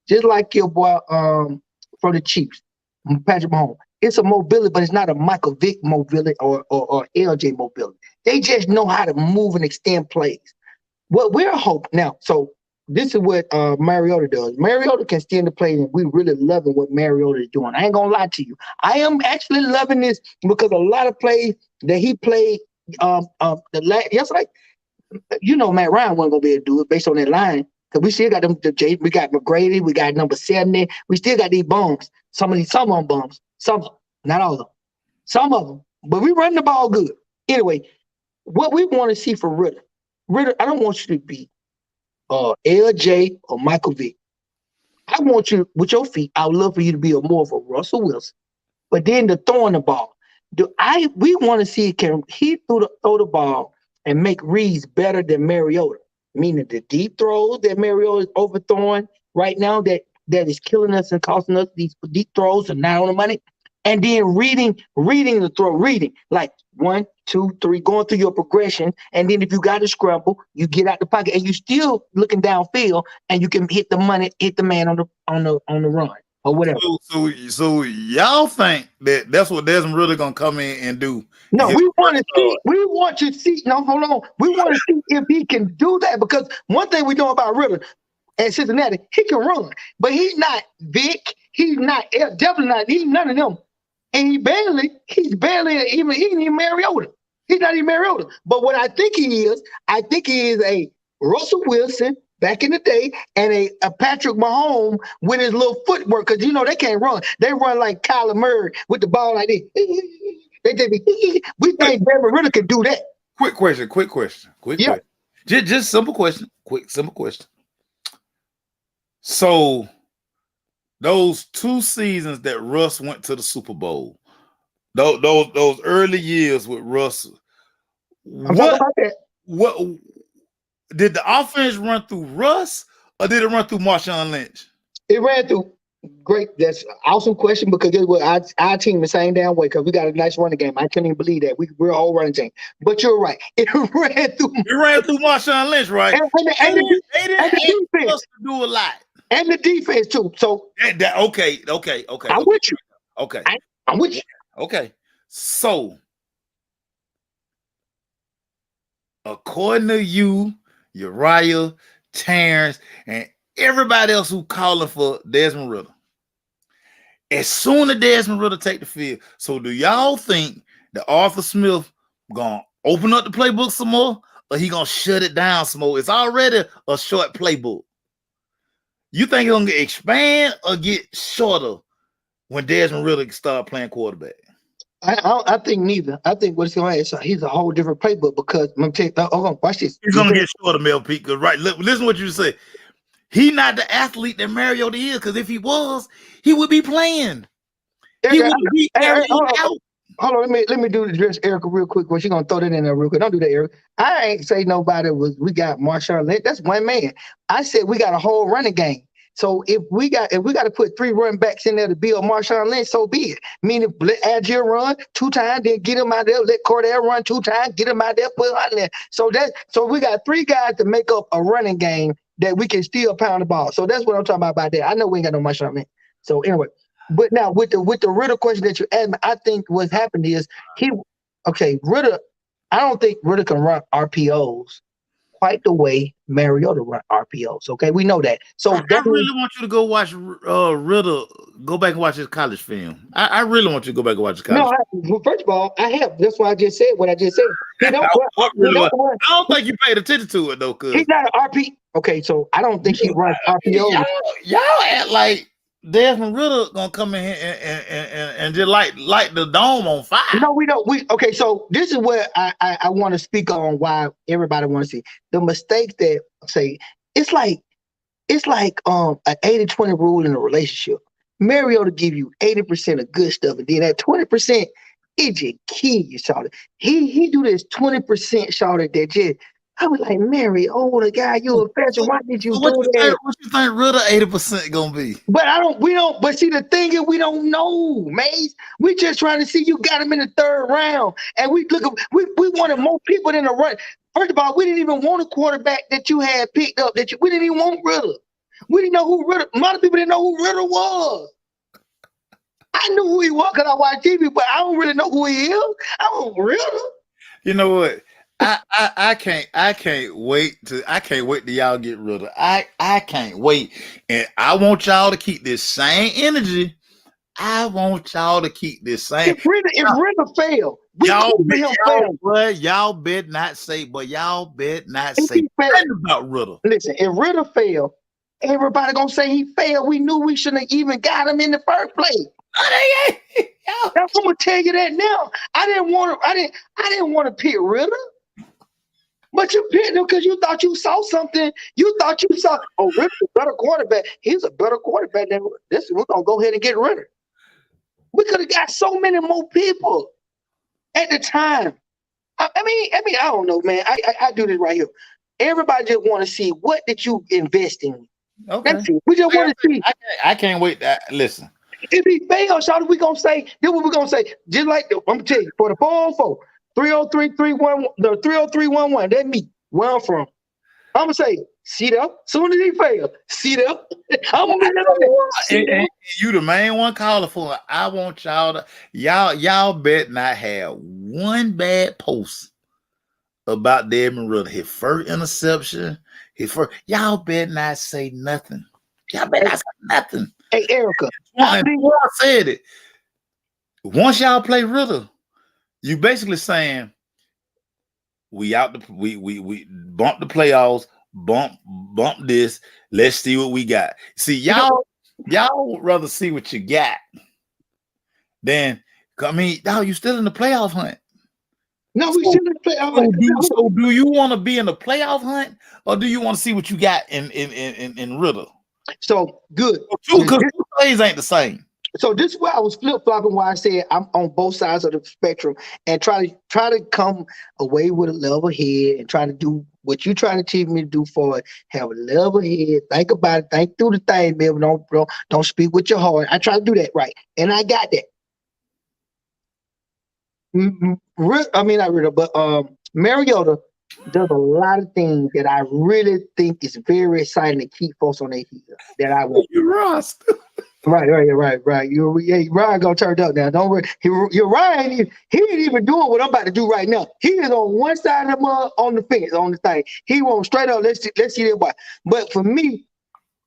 Just like your boy from the Chiefs, Patrick Mahomes. It's a mobility, but it's not a Michael Vick mobility or LJ mobility. They just know how to move and extend plays. What we're hoping now, so this is what Mariota does. Mariota can extend the play, and we really loving what Mariota is doing. I ain't gonna lie to you. I am actually loving this because a lot of plays that he played yesterday, Matt Ryan wasn't gonna be able to do it based on that line. Because we still got them, we got McGrady, we got number 70. We still got these bums. Some of them bums. Some, not all of them. Some of them. But we run the ball good. Anyway, what we want to see for Ridder, I don't want you to be LJ or Michael Vick. I want you, with your feet, I would love for you to be more of a Russell Wilson. But then the throwing the ball. We want to see, can he throw the ball and make reads better than Mariota? Meaning the deep throws that Mariota is overthrowing right now that is killing us and costing us. These deep throws are not on the money. and then reading the throw, reading like 1, 2, 3, going through your progression, and then if you got to scramble, you get out the pocket, and you still looking downfield, and you can hit the man on the run or whatever. So y'all think that's what Desmond really gonna come in and do? No, we want to see. We want to see. No, hold on. We want to see if he can do that, because one thing we know about Ritter at Cincinnati, he can run, but he's not Vic. He's not definitely not. He's none of them, and he's barely even Mariota. He's not even Mariota. But what I think he is a Russell Wilson back in the day, and a Patrick Mahomes with his little footwork, because they can't run. They run like Kyler Murray with the ball like this. We think Desmond Ritter can do that. Quick question. Just simple question. Simple question. So those 2 seasons that Russ went to the Super Bowl, those early years with Russ, what did the offense run through Russ, or did it run through Marshawn Lynch? It ran through. Great, that's an awesome question, because guess what? Our team the same damn way, because we got a nice running game. I couldn't even believe that. We're a whole running team. But you're right. It ran through Marshawn Lynch, right? And the defense to do a lot. And the defense too. So okay. I'm with you. Okay. I'm with you. Okay. So according to you, Uriah, Terrence, and everybody else who calling for Desmond Ritter, as soon as Desmond Ritter take the field, so do y'all think that Arthur Smith gonna open up the playbook some more, or he gonna shut it down some more? It's already a short playbook. You think it's gonna expand or get shorter when Desmond Ritter start playing quarterback? I think neither. I think what's going on is he's a whole different playbook, because I'm gonna take. Watch this. He's gonna get shorter, Mel Pete. Right, listen to what you say. He not the athlete that Mariota is, because if he was, he would be playing. He would be out. Hold on, let me do the dress Erica real quick. Well, she gonna throw that in there real quick. Don't do that, Erica. I ain't say nobody we got Marshawn Lynch. That's one man. I said we got a whole running game. So if we got to put 3 running backs in there to build Marshawn Lynch, so be it. Meaning let Agile run 2 times, then get him out there. Let Cordell run 2 times, get him out there, put him out there. So we got 3 guys to make up a running game that we can still pound the ball. So that's what I'm talking about that. I know we ain't got no Marshawn Lynch. So anyway, but now with the Ritter question that you asked me, I think what's happened is Ritter. I don't think Ritter can run RPOs quite the way Mariota run RPOs. Okay, we know that. So I really want you to go watch Ritter. Go back and watch his college film. I really want you to go back and watch his college. No, first of all, I have. That's why I just said what I just said. I don't think you paid attention to it though, cause he's not an RP. Okay, so I don't think he runs RPOs. Y'all act like Desmond Ritter gonna come in here and just light the dome on fire. No, we don't. Okay, so this is where I want to speak on why everybody want to see the mistakes that say it's like an 80-20 rule in a relationship. Mariota give you 80% of good stuff, and then that 20%, it just kill you, shawty. He do this 20%, shawty, that just. I was like, Mary, the guy, you a fashion. Why did you do that? What you think Ritter 80% gonna be? But but see, the thing is, we don't know, Maze. We just trying to see you got him in the 3rd round. And we wanted more people than a run. First of all, we didn't even want a quarterback that you had picked up. We didn't even want Ritter. We didn't know who Ritter. A lot of people didn't know who Ritter was. I knew who he was because I watched TV, but I don't really know who he is. I don't Ritter. You know what? I can't wait to y'all get rid of. I can't wait, and I want y'all to keep this same energy. I want y'all to keep this same. If Ritter fail, y'all bet not say nothing about Ritter. Listen, if Ritter fail, everybody gonna say he failed. We knew we shouldn't have even got him in the first place. I'm gonna tell you that now. I didn't want to pick Ritter. But you picked him because you thought you saw something. You thought you saw, Ritter's a better quarterback. He's a better quarterback than this. We're going to go ahead and get Ritter. We could have got so many more people at the time. I mean, I don't know, man. I do this right here. Everybody just want to see, what did you invest in? Okay. That's it. We just want to see. I can't wait. Listen, If he fails, how are we gonna say? This what we gonna say? Just like I'm gonna tell you for the 404, 303-311, the 303-11. That me where I'm from. I'm gonna say, see them. Soon as he fail, see them. I'm gonna be like, see them. And you the main one calling for it. I want y'all to y'all bet not have one bad post about Desmond Ritter. His first interception, y'all bet not say nothing. Y'all bet not say nothing. Hey, Erica, I said it. Once y'all play Ritter, you basically saying we bump the playoffs, bump this. Let's see what we got. See, y'all would rather see what you got than you still in the playoff hunt. No, we still in the playoff hunt. So do you want to be in the playoff hunt, or do you want to see what you got in Ritter? So good. Because two plays ain't the same. So this is where I was flip-flopping why I said I'm on both sides of the spectrum and try to come away with a level head and try to do what you're trying to teach me to do for it. Have a level head, think about it, think through the thing, baby. Don't speak with your heart. I try to do that right. And I got that. Not Ritter, but Mariota does a lot of things that I really think is very exciting to keep folks on their heels that I want. You're Ross. Right. Ryan gonna turn up now. Don't worry. You're Ryan. He ain't even doing what I'm about to do right now. He is on one side of the mud, on the fence, on the thing. He won't straight up. Let's see that boy. But for me,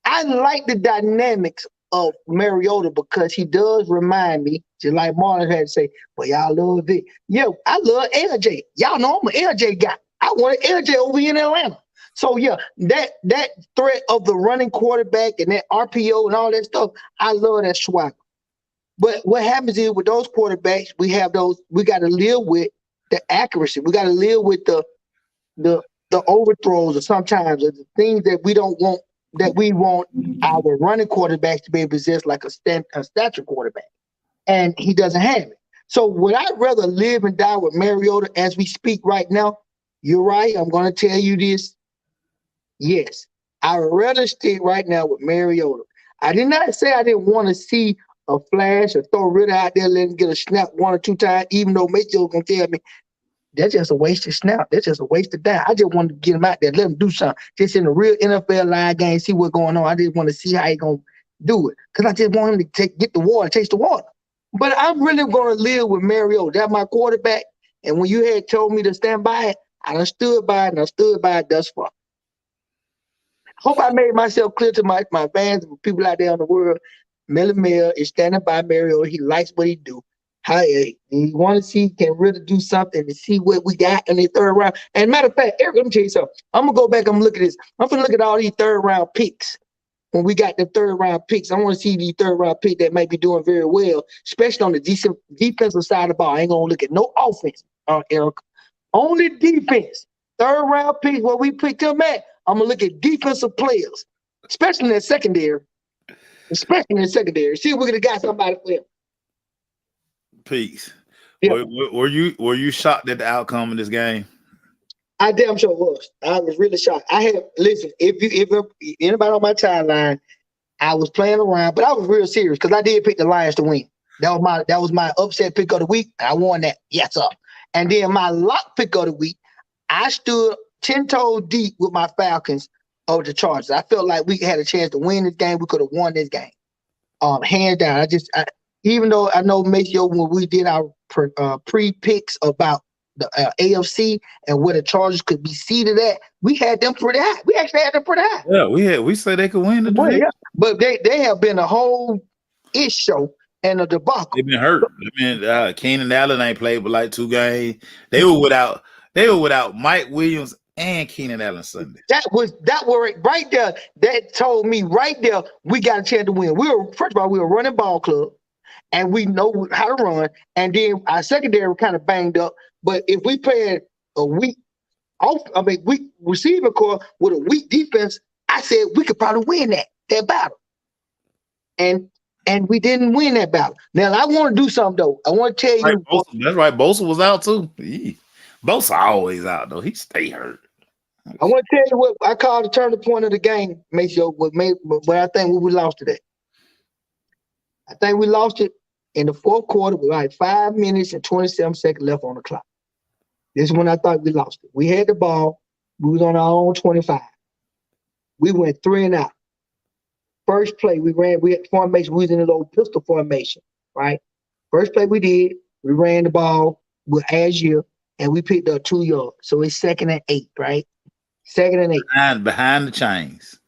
I like the dynamics of Mariota because he does remind me, just like Marlon had to say, well, y'all love it. Yeah, I love LJ. Y'all know I'm an LJ guy. I wanted LJ over here in Atlanta. So yeah, that threat of the running quarterback and that RPO and all that stuff, I love that swagger. But what happens is with those quarterbacks, we got to live with the accuracy. We got to live with the overthrows or sometimes the things that we don't want, that we want our running quarterbacks to be able to possess like a stature quarterback. And he doesn't have it. So would I rather live and die with Mariota as we speak right now? You're right. I'm going to tell you this. Yes, I would rather stick right now with Mariota. I did not say I didn't want to see a flash or throw Ritter out there, let him get a snap 1 or 2 times, even though Mayfield's going to tell me that's just a waste of snap. That's just a waste of time. I just wanted to get him out there, let him do something. Just in a real NFL live game, see what's going on. I just want to see how he's going to do it because I just want him to get the water, taste the water. But I'm really going to live with Mariota. That's my quarterback. And when you had told me to stand by it, I done stood by it, and I stood by it thus far. Hope I made myself clear to my fans and people out there in the world. Melly Mel is standing by Mariota. He likes what he do. You want to see can really do something to see what we got in the third round. And matter of fact, Eric, let me tell you something. I'm going to go back and look at this. I'm going to look at all these third round picks. When we got the third round picks, I want to see these third round picks that might be doing very well, especially on the defensive side of the ball. I ain't going to look at no offense, Eric. Only defense. Third round picks, where we picked them at, I'm going to look at defensive players, especially in that secondary. See if we could have got somebody for him. Peace. Yeah. Were you shocked at the outcome of this game? I damn sure was. I was really shocked. If anybody on my timeline, I was playing around, but I was real serious because I did pick the Lions to win. That was my upset pick of the week. I won that. Yes, sir. And then my lock pick of the week, I stood 10 toes deep with my Falcons over the Chargers. I felt like we had a chance to win this game. We could have won this game. Hands down. Even though I know Maceo, when we did our pre-picks about the AFC and where the Chargers could be seated at, we had them pretty high. We actually had them pretty high. Yeah, we said they could win the division. Yeah. But they have been a whole ish show and a debacle. They've been hurt. Keenan Allen ain't played but like 2 games. They were without Mike Williams and Keenan Allen Sunday. That was right there. That told me right there we got a chance to win. First of all, we were running ball club, and we know how to run. And then our secondary kind of banged up. But if we played a weak receiver core with a weak defense, I said we could probably win that battle. And we didn't win that battle. Now I want to do something though. I want to tell you. That's right. Bosa was out too. Bosa always out though. He stay hurt. I want to tell you what I call the turning point of the game, Maceo, but I think we lost today. I think we lost it in the fourth quarter with like 5 minutes and 27 seconds left on the clock. This is when I thought we lost it. We had the ball. We was on our own 25. We went 3 and out. First play we had formation. We was in a little pistol formation, right? First play we did, we ran the ball with Azure, and we picked up 2 yards. So it's 2nd and 8, right? 2nd and 8. Behind the chains.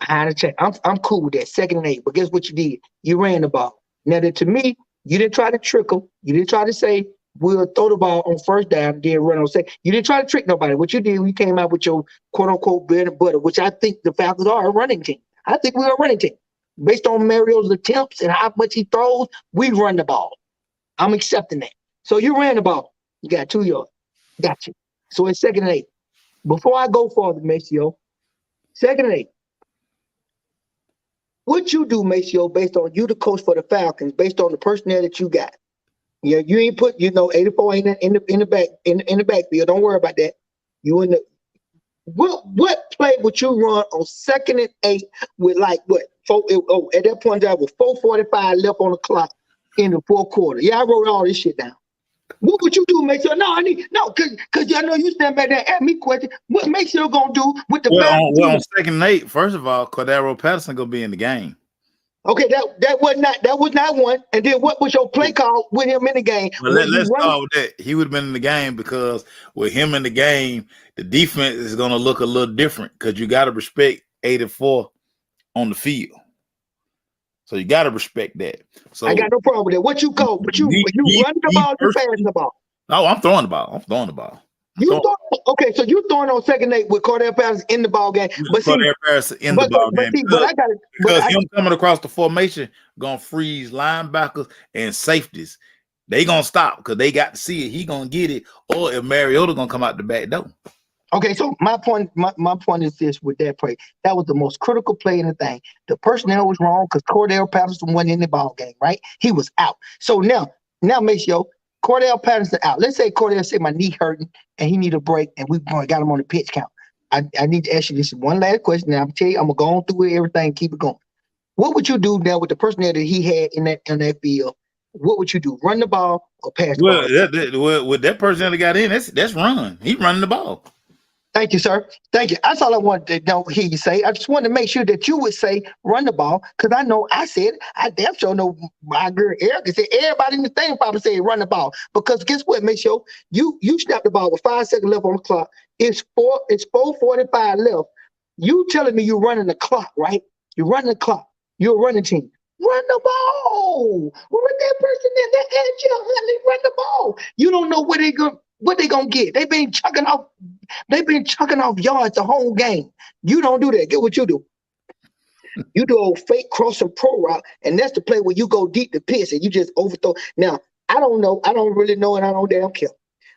Behind the chain. I'm cool with that. 2nd and 8. But guess what you did? You ran the ball. Now that to me, you didn't try to trick them. You didn't try to say we'll throw the ball on first down, then run on second. You didn't try to trick nobody. What you did, you came out with your quote unquote bread and butter, which I think the Falcons are a running team. I think we're a running team. Based on Mario's attempts and how much he throws, we run the ball. I'm accepting that. So you ran the ball. You got 2 yards. Got you. So it's 2nd and 8. Before I go further, Maceo, 2nd and 8. What you do, Maceo, based on you the coach for the Falcons, based on the personnel that you got. Yeah, you ain't put 84 in the backfield. Don't worry about that. You in the what play would you run on 2nd and 8 with like what? At that point there was 4:45 left on the clock in the fourth quarter. Yeah, I wrote all this shit down. What would you do, Maceo? Because I know you stand back there and ask me question. What Maceo gonna do with the on 2nd and 8? First of all, Cordero Patterson gonna be in the game. Okay, that was not one. And then what was your play call with him in the game? Well, let's start with that. He would have been in the game because with him in the game, the defense is gonna look a little different because you got to respect 84 on the field. So you got to respect that. So I got no problem with that. What you call? But you run the ball, you pass the ball. No, I'm throwing the ball. Okay, so you throwing on 2nd and 8 with Cordell Patterson in the ball game. But Cordell Patterson in the ball game. Because him coming across the formation gonna freeze linebackers and safeties. They gonna stop because they got to see it. He gonna get it, or if Mariota gonna come out the back door. Okay, so my point is this with that play. That was the most critical play in the thing. The personnel was wrong because Cordell Patterson wasn't in the ball game, right? He was out. So now Maceo, Cordell Patterson out. Let's say Cordell said my knee hurting and he need a break and we got him on the pitch count. I need to ask you this one last question. Now I'm gonna tell you, I'm gonna go on through it, everything, keep it going. What would you do now with the personnel that he had in that field? What would you do? Run the ball or pass the ball? With that personnel that got in, that's run. He running the ball. Thank you, sir. Thank you. That's all I wanted to hear you say. I just wanted to make sure that you would say run the ball because I know I said I damn sure know my girl Erica said everybody in the thing probably said run the ball because guess what, make sure you snap the ball with 5 seconds left on the clock. It's 4:45 left. You telling me you're running the clock, right? You're running the clock. You're a running team. Run the ball. Run that person in that edge, honey. Run the ball. You don't know what they gonna get. They've been chucking off yards the whole game. You don't do that. Get what you do. You do a fake cross and pro route, and that's the play where you go deep to piss and you just overthrow. Now, I don't know. I don't really know, and I don't damn care.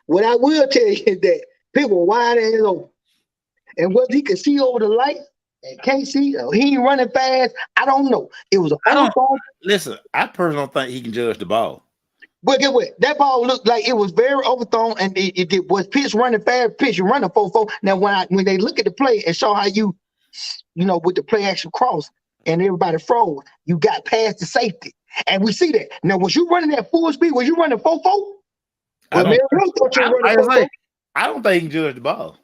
What I will tell you is that people wide ass open. And whether he can see over the light and can't see, or he ain't running fast, I don't know. It was listen, I personally don't think he can judge the ball. But get what? That ball looked like it was very overthrown, and it was pitch running fast, pitch running 4-4. Now, when they look at the play and saw how you with the play action cross and everybody froze, you got past the safety, and we see that. Now, was you running at full speed? Was you running 4-4? I don't think he can judge the ball.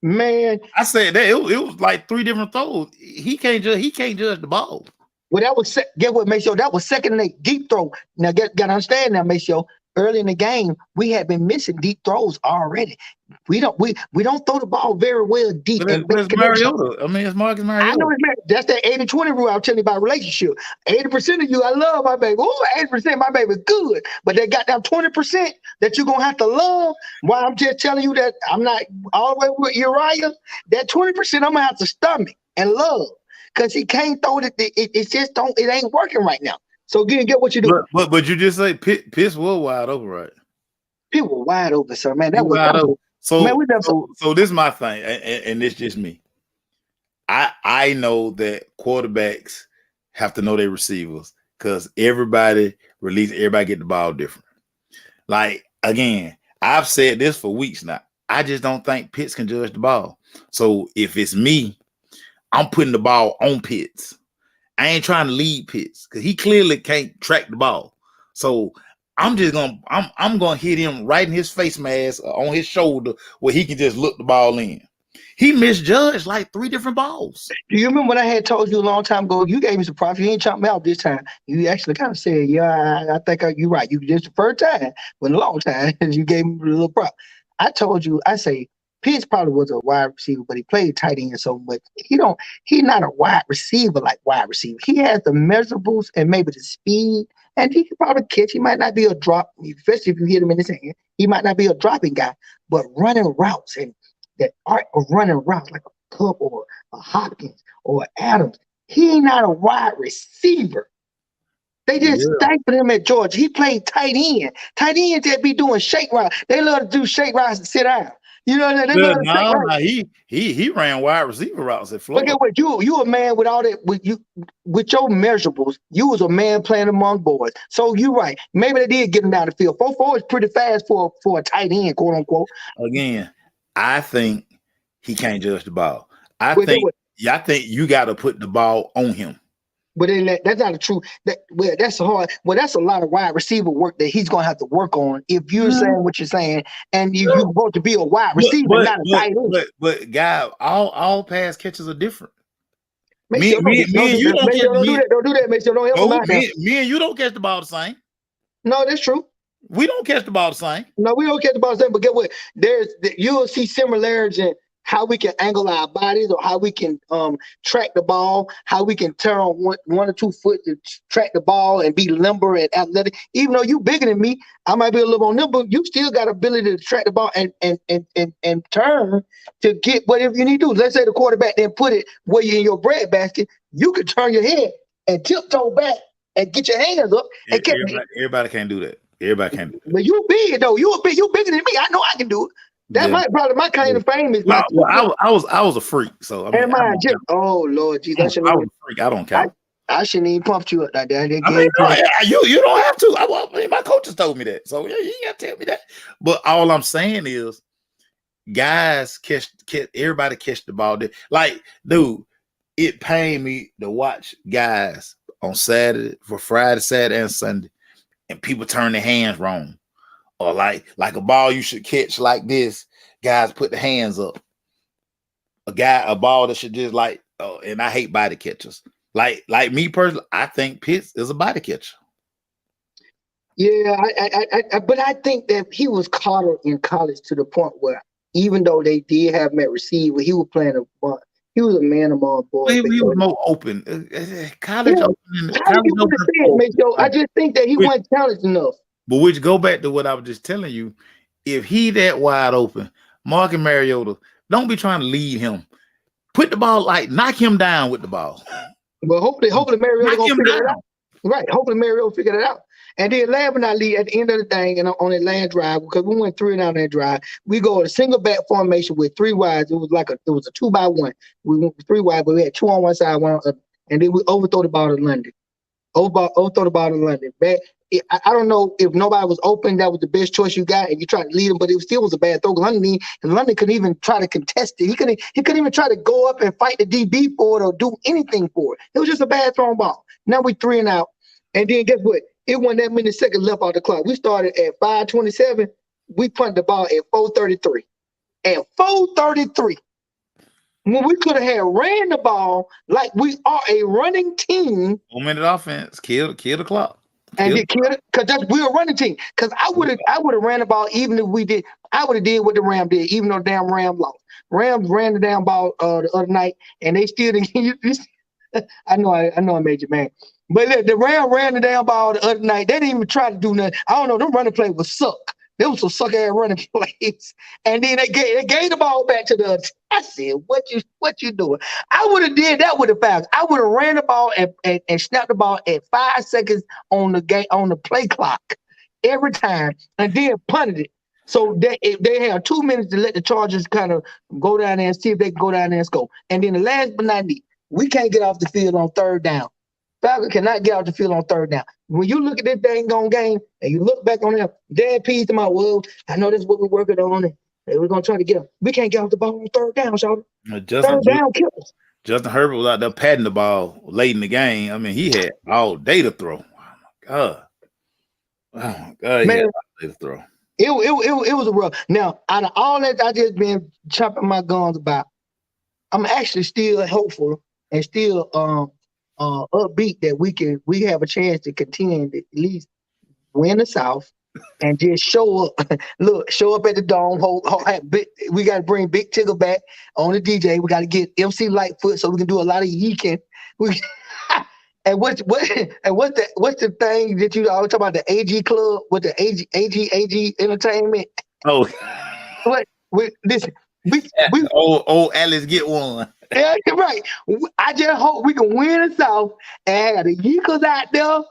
Man, I said that it was like 3 different throws. He can't judge the ball. Well, that was get what, Maceo? That was 2nd and 8 deep throw. Now, got to understand now, Maceo. Early in the game, we had been missing deep throws already. We don't throw the ball very well deep. It's Mariota. I mean, it's Marcus Mariota. I know it's Mariota. That's that 80-20 rule I was telling you about relationship. 80% of you, I love my baby. Oh, 80% my baby good. But they got down 20% that you're gonna have to love. While I'm just telling you that I'm not all the way with Uriah, that 20% I'm gonna have to stomach and love. Because he can't throw it. It ain't working right now. So get what you do. But you just say Pitts was wide open, right? People were wide open, sir. Man, that was wide open. So this is my thing, and it's just me. I know that quarterbacks have to know their receivers because everybody get the ball different. Like again, I've said this for weeks now. I just don't think Pitts can judge the ball. So if it's me, I'm putting the ball on Pitts. I ain't trying to lead Pitts because he clearly can't track the ball. So I'm gonna hit him right in his face mask on his shoulder where he can just look the ball in. He misjudged like 3 different balls. Do you remember when I had told you a long time ago? You gave me some props. You ain't chopped me out this time. You actually kind of said, "Yeah, I think you're right." You just the first time, but a long time, you gave me a little prop. I told you, I say Pitts probably was a wide receiver, but he played tight end so much. He's not a wide receiver like wide receiver. He has the measurables and maybe the speed, and he can probably catch. He might not be a drop, especially if you hit him in his hand. He might not be a dropping guy, but running routes and that art of running routes like a Cup or a Hopkins or Adams, he ain't not a wide receiver. They just stifled him at Georgia. He played tight end. Tight ends that be doing shake routes. They love to do shake routes and sit down. You know they love to shake routes. He ran wide receiver routes at Florida. Look at what you a man with all that with your measurables. You was a man playing among boys. So you're right. Maybe they did get him down the field. 4.4 is pretty fast for a tight end, quote unquote. Again, I think he can't judge the ball. I think you got to put the ball on him. But then that's not the truth. That's hard. Well, that's a lot of wide receiver work that he's gonna have to work on if you're saying what you're saying, and you're supposed to be a wide receiver, not a tight end. But guy, all pass catches are different. Me and you don't do that. Make sure don't help him out. Me and you don't catch the ball the same. No, that's true. We don't catch the ball the same. No, we don't catch the ball the same. But get what? You'll see similarities in how we can angle our bodies, or how we can track the ball, how we can turn on one or 2 foot to track the ball and be limber and athletic. Even though you bigger than me, I might be a little more nimble. You still got ability to track the ball and turn to get whatever you need to do. Let's say the quarterback then put it where you're in your bread basket. You could turn your head and tiptoe back and get your hands up. And everybody can't do that. Everybody can't do that. But you big though. You bigger than me. I know I can do it. That probably my kind of fame is. I was a freak, so I mean, oh Lord Jesus, I was a freak. I don't count. I shouldn't even pump you up like that. You don't have to. My coaches told me that, so you ain't got to tell me that. But all I'm saying is, guys catch everybody catch the ball. Like, dude, it pained me to watch guys on Friday, Saturday, and Sunday, and people turn their hands wrong. Or like a ball you should catch like this, guys put the hands up. A ball that should just and I hate body catchers. Like me personally, I think Pitts is a body catcher. Yeah, but I think that he was caught in college to the point where even though they did have him at receiver, he was playing he was a man among boys. He was more open. College open. I just think that he wasn't talented enough. But which go back to what I was just telling you. If he that wide open, Marcus Mariota, don't be trying to lead him. Put the ball, knock him down with the ball. Well, hopefully Mariota gonna figure it out. Right. Hopefully Mariota figured it out. And then last but not least, at the end of the thing, and on that last drive, because we went 3 and out on that drive, we go in a single back formation with 3 wides. It was a 2-by-1. We went 3 wide, but we had 2 on one side, 1 on the other. And then we overthrow the ball to London. Overthrow the ball to London. Back. I don't know if nobody was open. That was the best choice you got, and you tried to lead him, but it still was a bad throw. London couldn't even try to contest it. He couldn't even try to go up and fight the DB for it or do anything for it. It was just a bad thrown ball. Now we 3 and out, and then guess what? It wasn't that many seconds left on the clock. We started at 5:27. We punted the ball at 4:33. At 4:33, when we could have ran the ball like we are a running team. 1-minute offense, kill the clock. And they killed it because we're a running team. Because I would have ran the ball even if we did. I would have did what the Rams did, even though the damn Rams lost. Rams ran the damn ball the other night, and they still didn't. I know I made you mad, but look, the Rams ran the damn ball the other night. They didn't even try to do nothing. I don't know. Them running plays was suck. They was some suck ass running plays, and then they gave the ball back to the other. I said, "What you doing?" I would have did that with the Falcons. I would have ran the ball and snapped the ball at 5 seconds on the play clock every time, and then punted it. So they have 2 minutes to let the Chargers kind of go down there and see if they can go down there and score. And then the last but not least, we can't get off the field on 3rd down. Falcons cannot get off the field on 3rd down. When you look at this dang gone game and you look back on them, Dan P's to my well, I know that's what we're working on, and we're gonna try to get them. We can't get off the ball on 3rd down, y'all. 3rd down kills. Justin Herbert was out there patting the ball late in the game. I mean, he had all day to throw. God. Oh my God, he had Man, all day to throw. it was a rough. Now, out of all that I just been chopping my guns about, I'm actually still hopeful and still upbeat that we have a chance to contend at least win the South and just show up. Look, show up at the dome. We got to bring Big Tigger back on the DJ. We got to get MC Lightfoot so we can do a lot of yeeking. And what's the thing that you always talk about, the AG Club with the AG Entertainment? Oh, Listen, old Alice get one. yeah, right. I just hope we can win the South and have the Yeekers out there,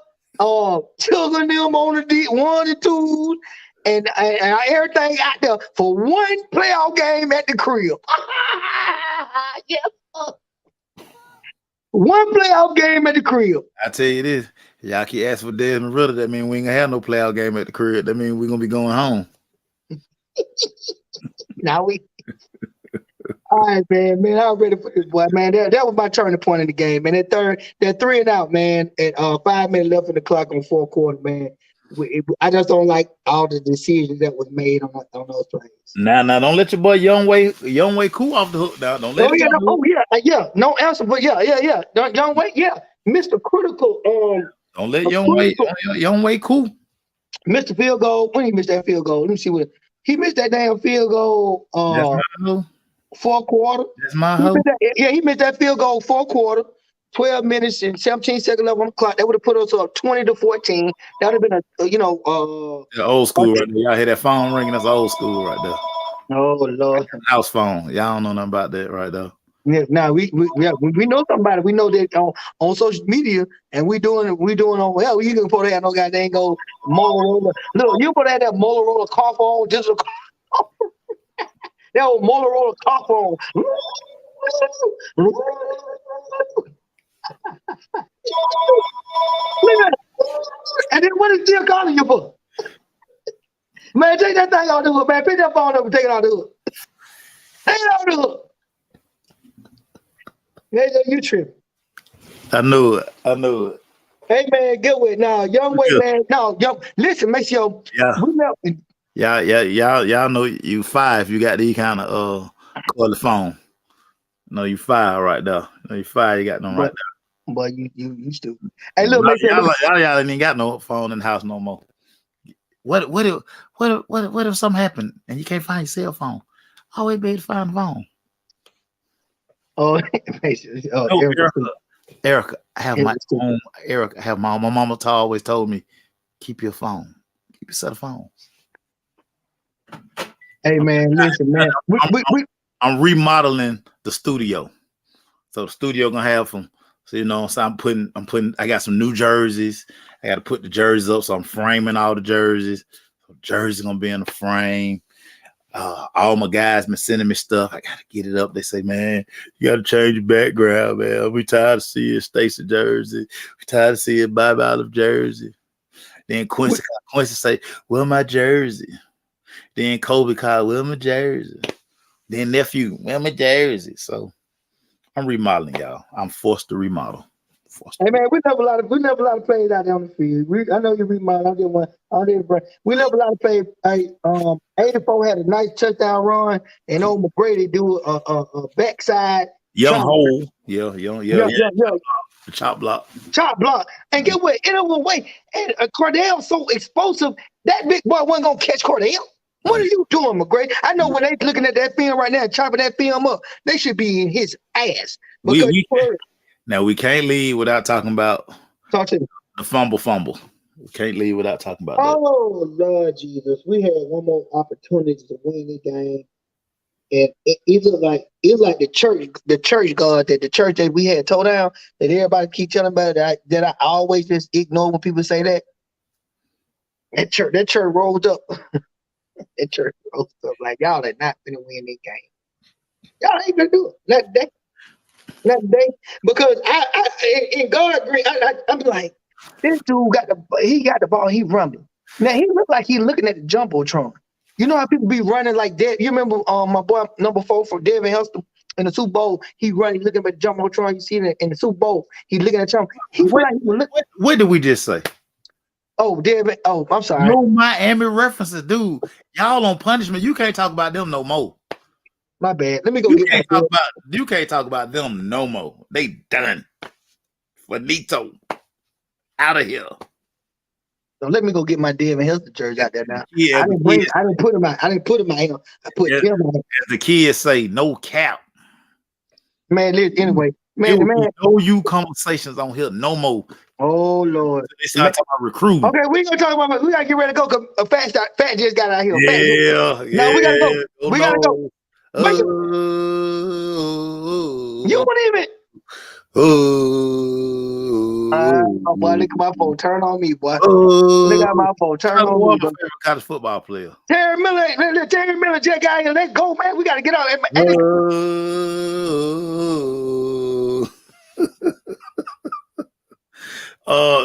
chugging them on the one and twos, and everything out there for one playoff game at the crib. Yes, sir. One playoff game at the crib. I tell you this, y'all keep asking for Desmond Ritter. That mean we ain't gonna have no playoff game at the crib. That mean we gonna be going home. Now we. All right, man, I'm ready for this boy, man. That was my turning point in the game, man. That 3 and out, man, at 5 minutes left in the clock on the fourth quarter, man. I just don't like all the decisions that was made on those plays. Now, don't let your boy Young Way Cool off the hook. Now, don't let him. No answer, but yeah. Young Way, yeah, Mr. Critical. Don't let Young Way Cool. Missed the field goal. When he missed that field goal, let me see what he missed that damn field goal. Fourth quarter. That's my hope. He missed that field goal fourth quarter. 12 minutes and 17 seconds left on the clock. That would have put us up 20-14. That would have been the old school right there. Y'all hear that phone ringing? That's old school right there. Oh Lord. House phone. Y'all don't know nothing about that right there. Yeah, now we know somebody. We know that on social media, and we doing on well. You can put that no goddamn go Motorola. Look, you put that Motorola car phone, digital car. That old Motorola car phone. And then what is still calling you for? Man, take that thing out the hook, man. Pick that phone up and take it out the hook. Take it out the hook. Yeah, you tripping. I knew it. Hey man, get with it now. Young Way, man. No, listen, make sure y'all know you 5. You got these kind of call the phone. No, you 5 right there. No, you 5. You got them right there. But you stupid. Hey, look, y'all ain't got no phone in the house no more. What if something happened and you can't find your cell phone? Always be able to find the phone. Erica, I have my phone. Erica, I have my mama always told me, keep your phone. Keep your set of phones. Hey man, listen, man. I'm remodeling the studio. So the studio gonna have some. So so I'm putting. I got some new jerseys. I got to put the jerseys up. So I'm framing all the jerseys. So jerseys gonna be in the frame. All my guys been sending me stuff. I gotta get it up. They say, man, you gotta change your background, man. We tired of seeing Stacey jersey. We tired of seeing Bob Olive jersey. Then Quincy say, well, my jersey. Then Kobe called, well, my jersey. Then nephew, well, my jersey. So I'm remodeling, y'all. I'm forced to remodel. Hey man, we never a lot of plays out there on the field. I know you remodel. We never a lot of plays. 84 had a nice touchdown run, and old McGrady do a backside young hole. Yeah. The chop block. And get what? In a way, and Cordell so explosive. That big boy wasn't gonna catch Cordell. What are you doing, McGrady? I know when they looking at that film right now, chopping that film up, they should be in his ass. Now we can't leave without talking about the fumble. We can't leave without talking about that. Oh Lord Jesus, we had one more opportunity to win the game, and it was like the church God that the church that we had tore down that everybody keep telling about that I always just ignore when people say that. That church rolled up. That church rolled up like y'all are not gonna win this game. Y'all ain't gonna do it. Not day, because I in God green, I'm like, this dude got the ball, he running. Now he look like he looking at the jumbotron. You know how people be running like that? You remember my boy number 4 for Devin Hester in the Super Bowl, he running, looking at Jumbotron. You see it in the Super Bowl, he looking at Trump. What did we just say? Oh, David. Oh, I'm sorry. No Miami references, dude. Y'all on punishment. You can't talk about them no more. My bad. Let me go You get can't talk about them no more. They done. Finito. Out of here. So let me go get my David Hilton jersey out there now. Yeah, I didn't put him out. I didn't put him out. I put him out. As the kids say, no cap. Man, anyway. Man, no you conversations on here no more. Oh Lord. They start talking about recruiting. Okay, we gonna talk about. We gotta get ready to go because Fat just got out here. Yeah. No, we gotta go. We gotta go. You won't even. Oh, boy, look at my phone. Turn on me, boy. Look at my phone. Turn on me. My favorite college football player. Terry Miller just got here. Let's go, man. We gotta get out.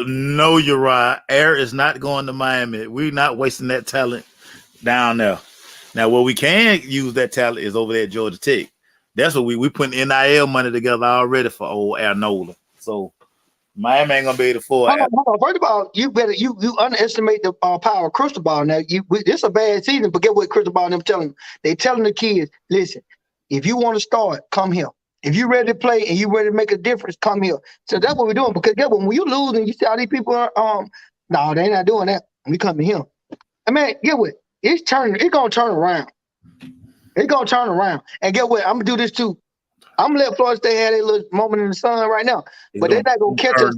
No, you're right. Air is not going to Miami. We're not wasting that talent down there. Now, where we can use that talent is over there at Georgia Tech. That's what we putting NIL money together already for old Air Nola. So Miami ain't gonna be able to afford. Hold on. First of all, you underestimate the power of Crystal Ball. Now, this a bad season, but get what Crystal Ball and them telling them. They telling the kids, listen, if you want to start, come here. If you ready to play and you ready to make a difference, come here. So that's what we're doing. Because get what, when you lose and you see all these people are no, they not doing that. We come to him. I mean, get what? It's gonna turn around. It's gonna turn around. And get what? I'm gonna do this too. I'm gonna let Florida State have their little moment in the sun right now. But they're not gonna catch us.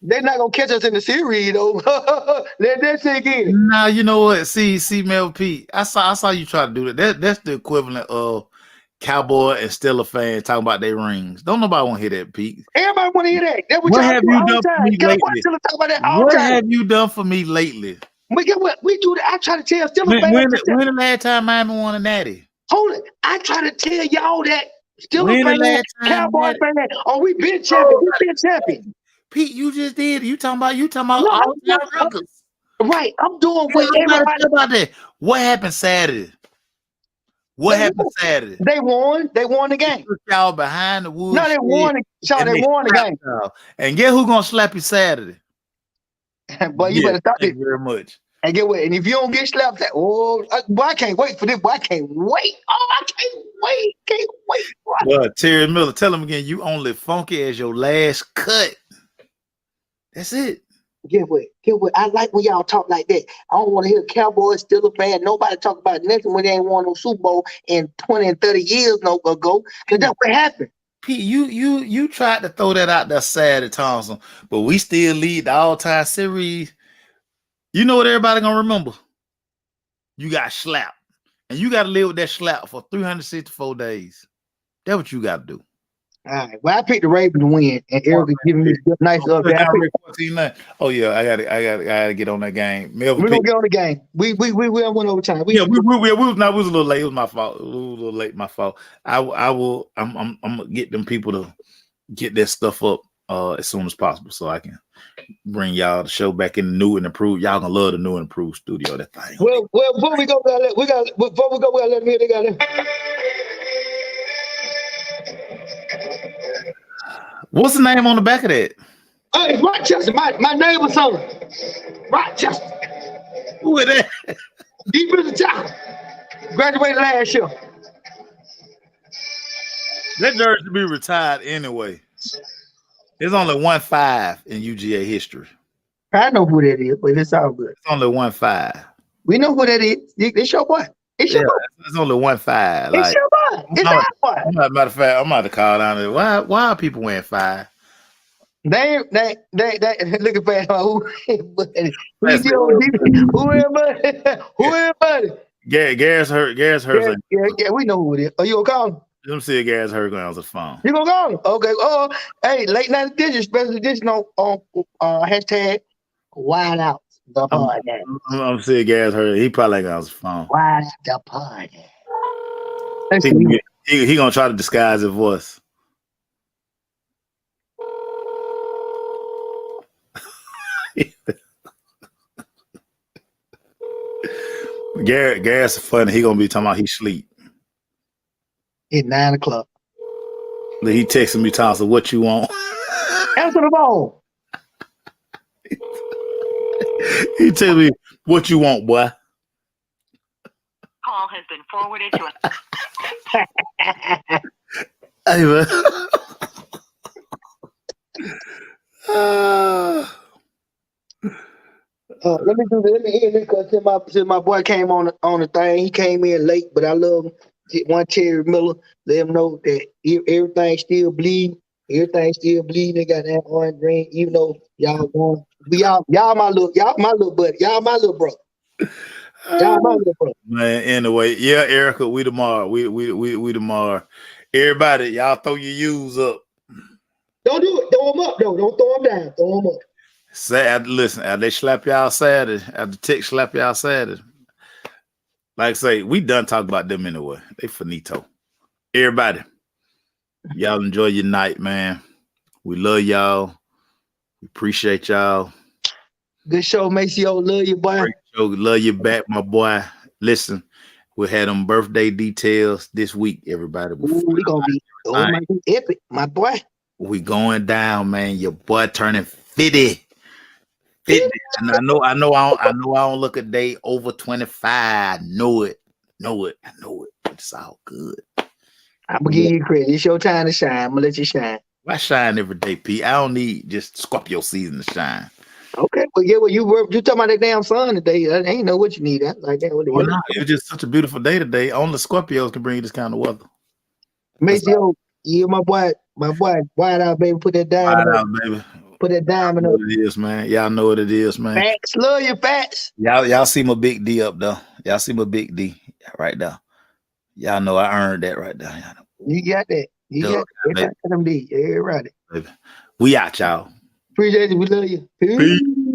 They're not gonna catch us in the series though. Let that sink in. Nah, you know what? See, Mel P. I saw you try to do that. That's the equivalent of Cowboy and Steeler fans talking about their rings. Don't nobody want to hear that, Pete. Everybody want to hear that. That's what have you done for me lately? What have you done for me lately? But get what? We do that. I try to tell Steeler fans. When the last time Miami won a natty? Hold it. I try to tell y'all that. Steeler fans, Cowboy fans. Oh, we been champion. We been champion. Pete, you just did. You talking about all time records. Right. I'm doing what everybody about that. What happened Saturday? Saturday? They won. They won the game. Y'all behind the woods. No, they won. They won the game. And get who gonna slap you Saturday? But you better stop it. Thank you very much. And get what? And if you don't get slapped, boy, I can't wait for this. Boy, I can't wait. Oh, I can't wait. Can't wait. Well, Terry Miller, tell him again. You only funky as your last cut. That's it. Get what? I like when y'all talk like that. I don't want to hear Cowboys, Steelers fan. Nobody talk about nothing when they ain't won no Super Bowl in 20 and 30 years ago. Because that's what happened. Pete, you tried to throw that out there Saturday, Thompson, but we still lead the all-time series. You know what everybody gonna remember? You got slapped. And you got to live with that slap for 364 days. That's what you got to do. All right. Well, I picked the Ravens to win, and Eric is giving me a nice update. Oh yeah, I gotta get on that game. We're gonna get on the game. We went overtime. We was a little late. It was my fault. My fault. I'm gonna get them people to get that stuff up as soon as possible, so I can bring y'all the show back in the new and improved. Y'all gonna love the new and improved studio. That thing. Well, before we go, we got let me hear they got it. What's the name on the back of that? It's Rochester. My neighbor's son. Rochester. Who is that? Deep in the town. Graduated last year. That jersey should be retired anyway. There's only 1-5 in UGA history. I know who that is, but it's all good. It's only 1-5. We know who that is. It's your boy. It's your boy. It's only 1-5. It's your boy. It's our boy. Matter of fact, I'm about to call down there. Why are people wearing 5? They looking for who everybody? Garrett's hurt. Yeah, we know who it is. Are you gonna call him? Let me see if Garrett's hurt on the phone. You gonna call him? Okay. Oh, hey, late night edition, special edition on hashtag Wild Out the Party. I'm seeing Garrett's hurt. He probably got his phone. Wild Out the Party. He gonna try to disguise his voice. Garrett's funny. He gonna be talking about he sleep. It's 9 o'clock. He texted me, Thompson, what you want? Answer the phone. He tell me, what you want, boy? Call has been forwarded to Hey, man. Let me do this. Let me end this because since my boy came on the thing, he came in late, but I love him. One Terry Miller, let him know that everything still bleeding. Everything still bleeding. They got that orange green, even though y'all going. Y'all my little buddy. Y'all my little brother. Y'all my little brother. Man, anyway, yeah, Erica, we tomorrow. We tomorrow. Everybody, y'all throw your U's up. Don't do it. Throw them up, though. Don't throw them down. Throw them up. Listen, after they slap y'all Saturday, after Tech slap y'all Saturday, like I say, we done talking about them anyway. They finito. Everybody, y'all enjoy your night, man. We love y'all. We appreciate y'all. Good show, Maceo. Love you, boy. Great show. Love you back, my boy. Listen, we had them birthday details this week, everybody. We gonna be epic, my boy. We going down, man. Your boy turning 50. 50. And I know I don't look a day over 25. I know it. It's all good. I'm gonna give you credit. It's your time to shine. I'm gonna let you shine. I shine every day, P. I don't need just Scorpio season to shine. Okay, well, yeah, well, you talking about that damn sun today. I ain't know what you need. Like that. Well, no, it was just such a beautiful day today. Only Scorpios can bring you this kind of weather. Maceo, yeah, my boy, wide out, baby. Put that diamond up, baby. Put that diamond up. It is, man. Y'all know what it is, man. Facts, love you, facts. Y'all see my big D up though. Y'all see my big D right there. Y'all know I earned that right there. You got that. You got that. Them D. Yeah, right. Baby. We out, y'all. Appreciate it. We love you. Peace.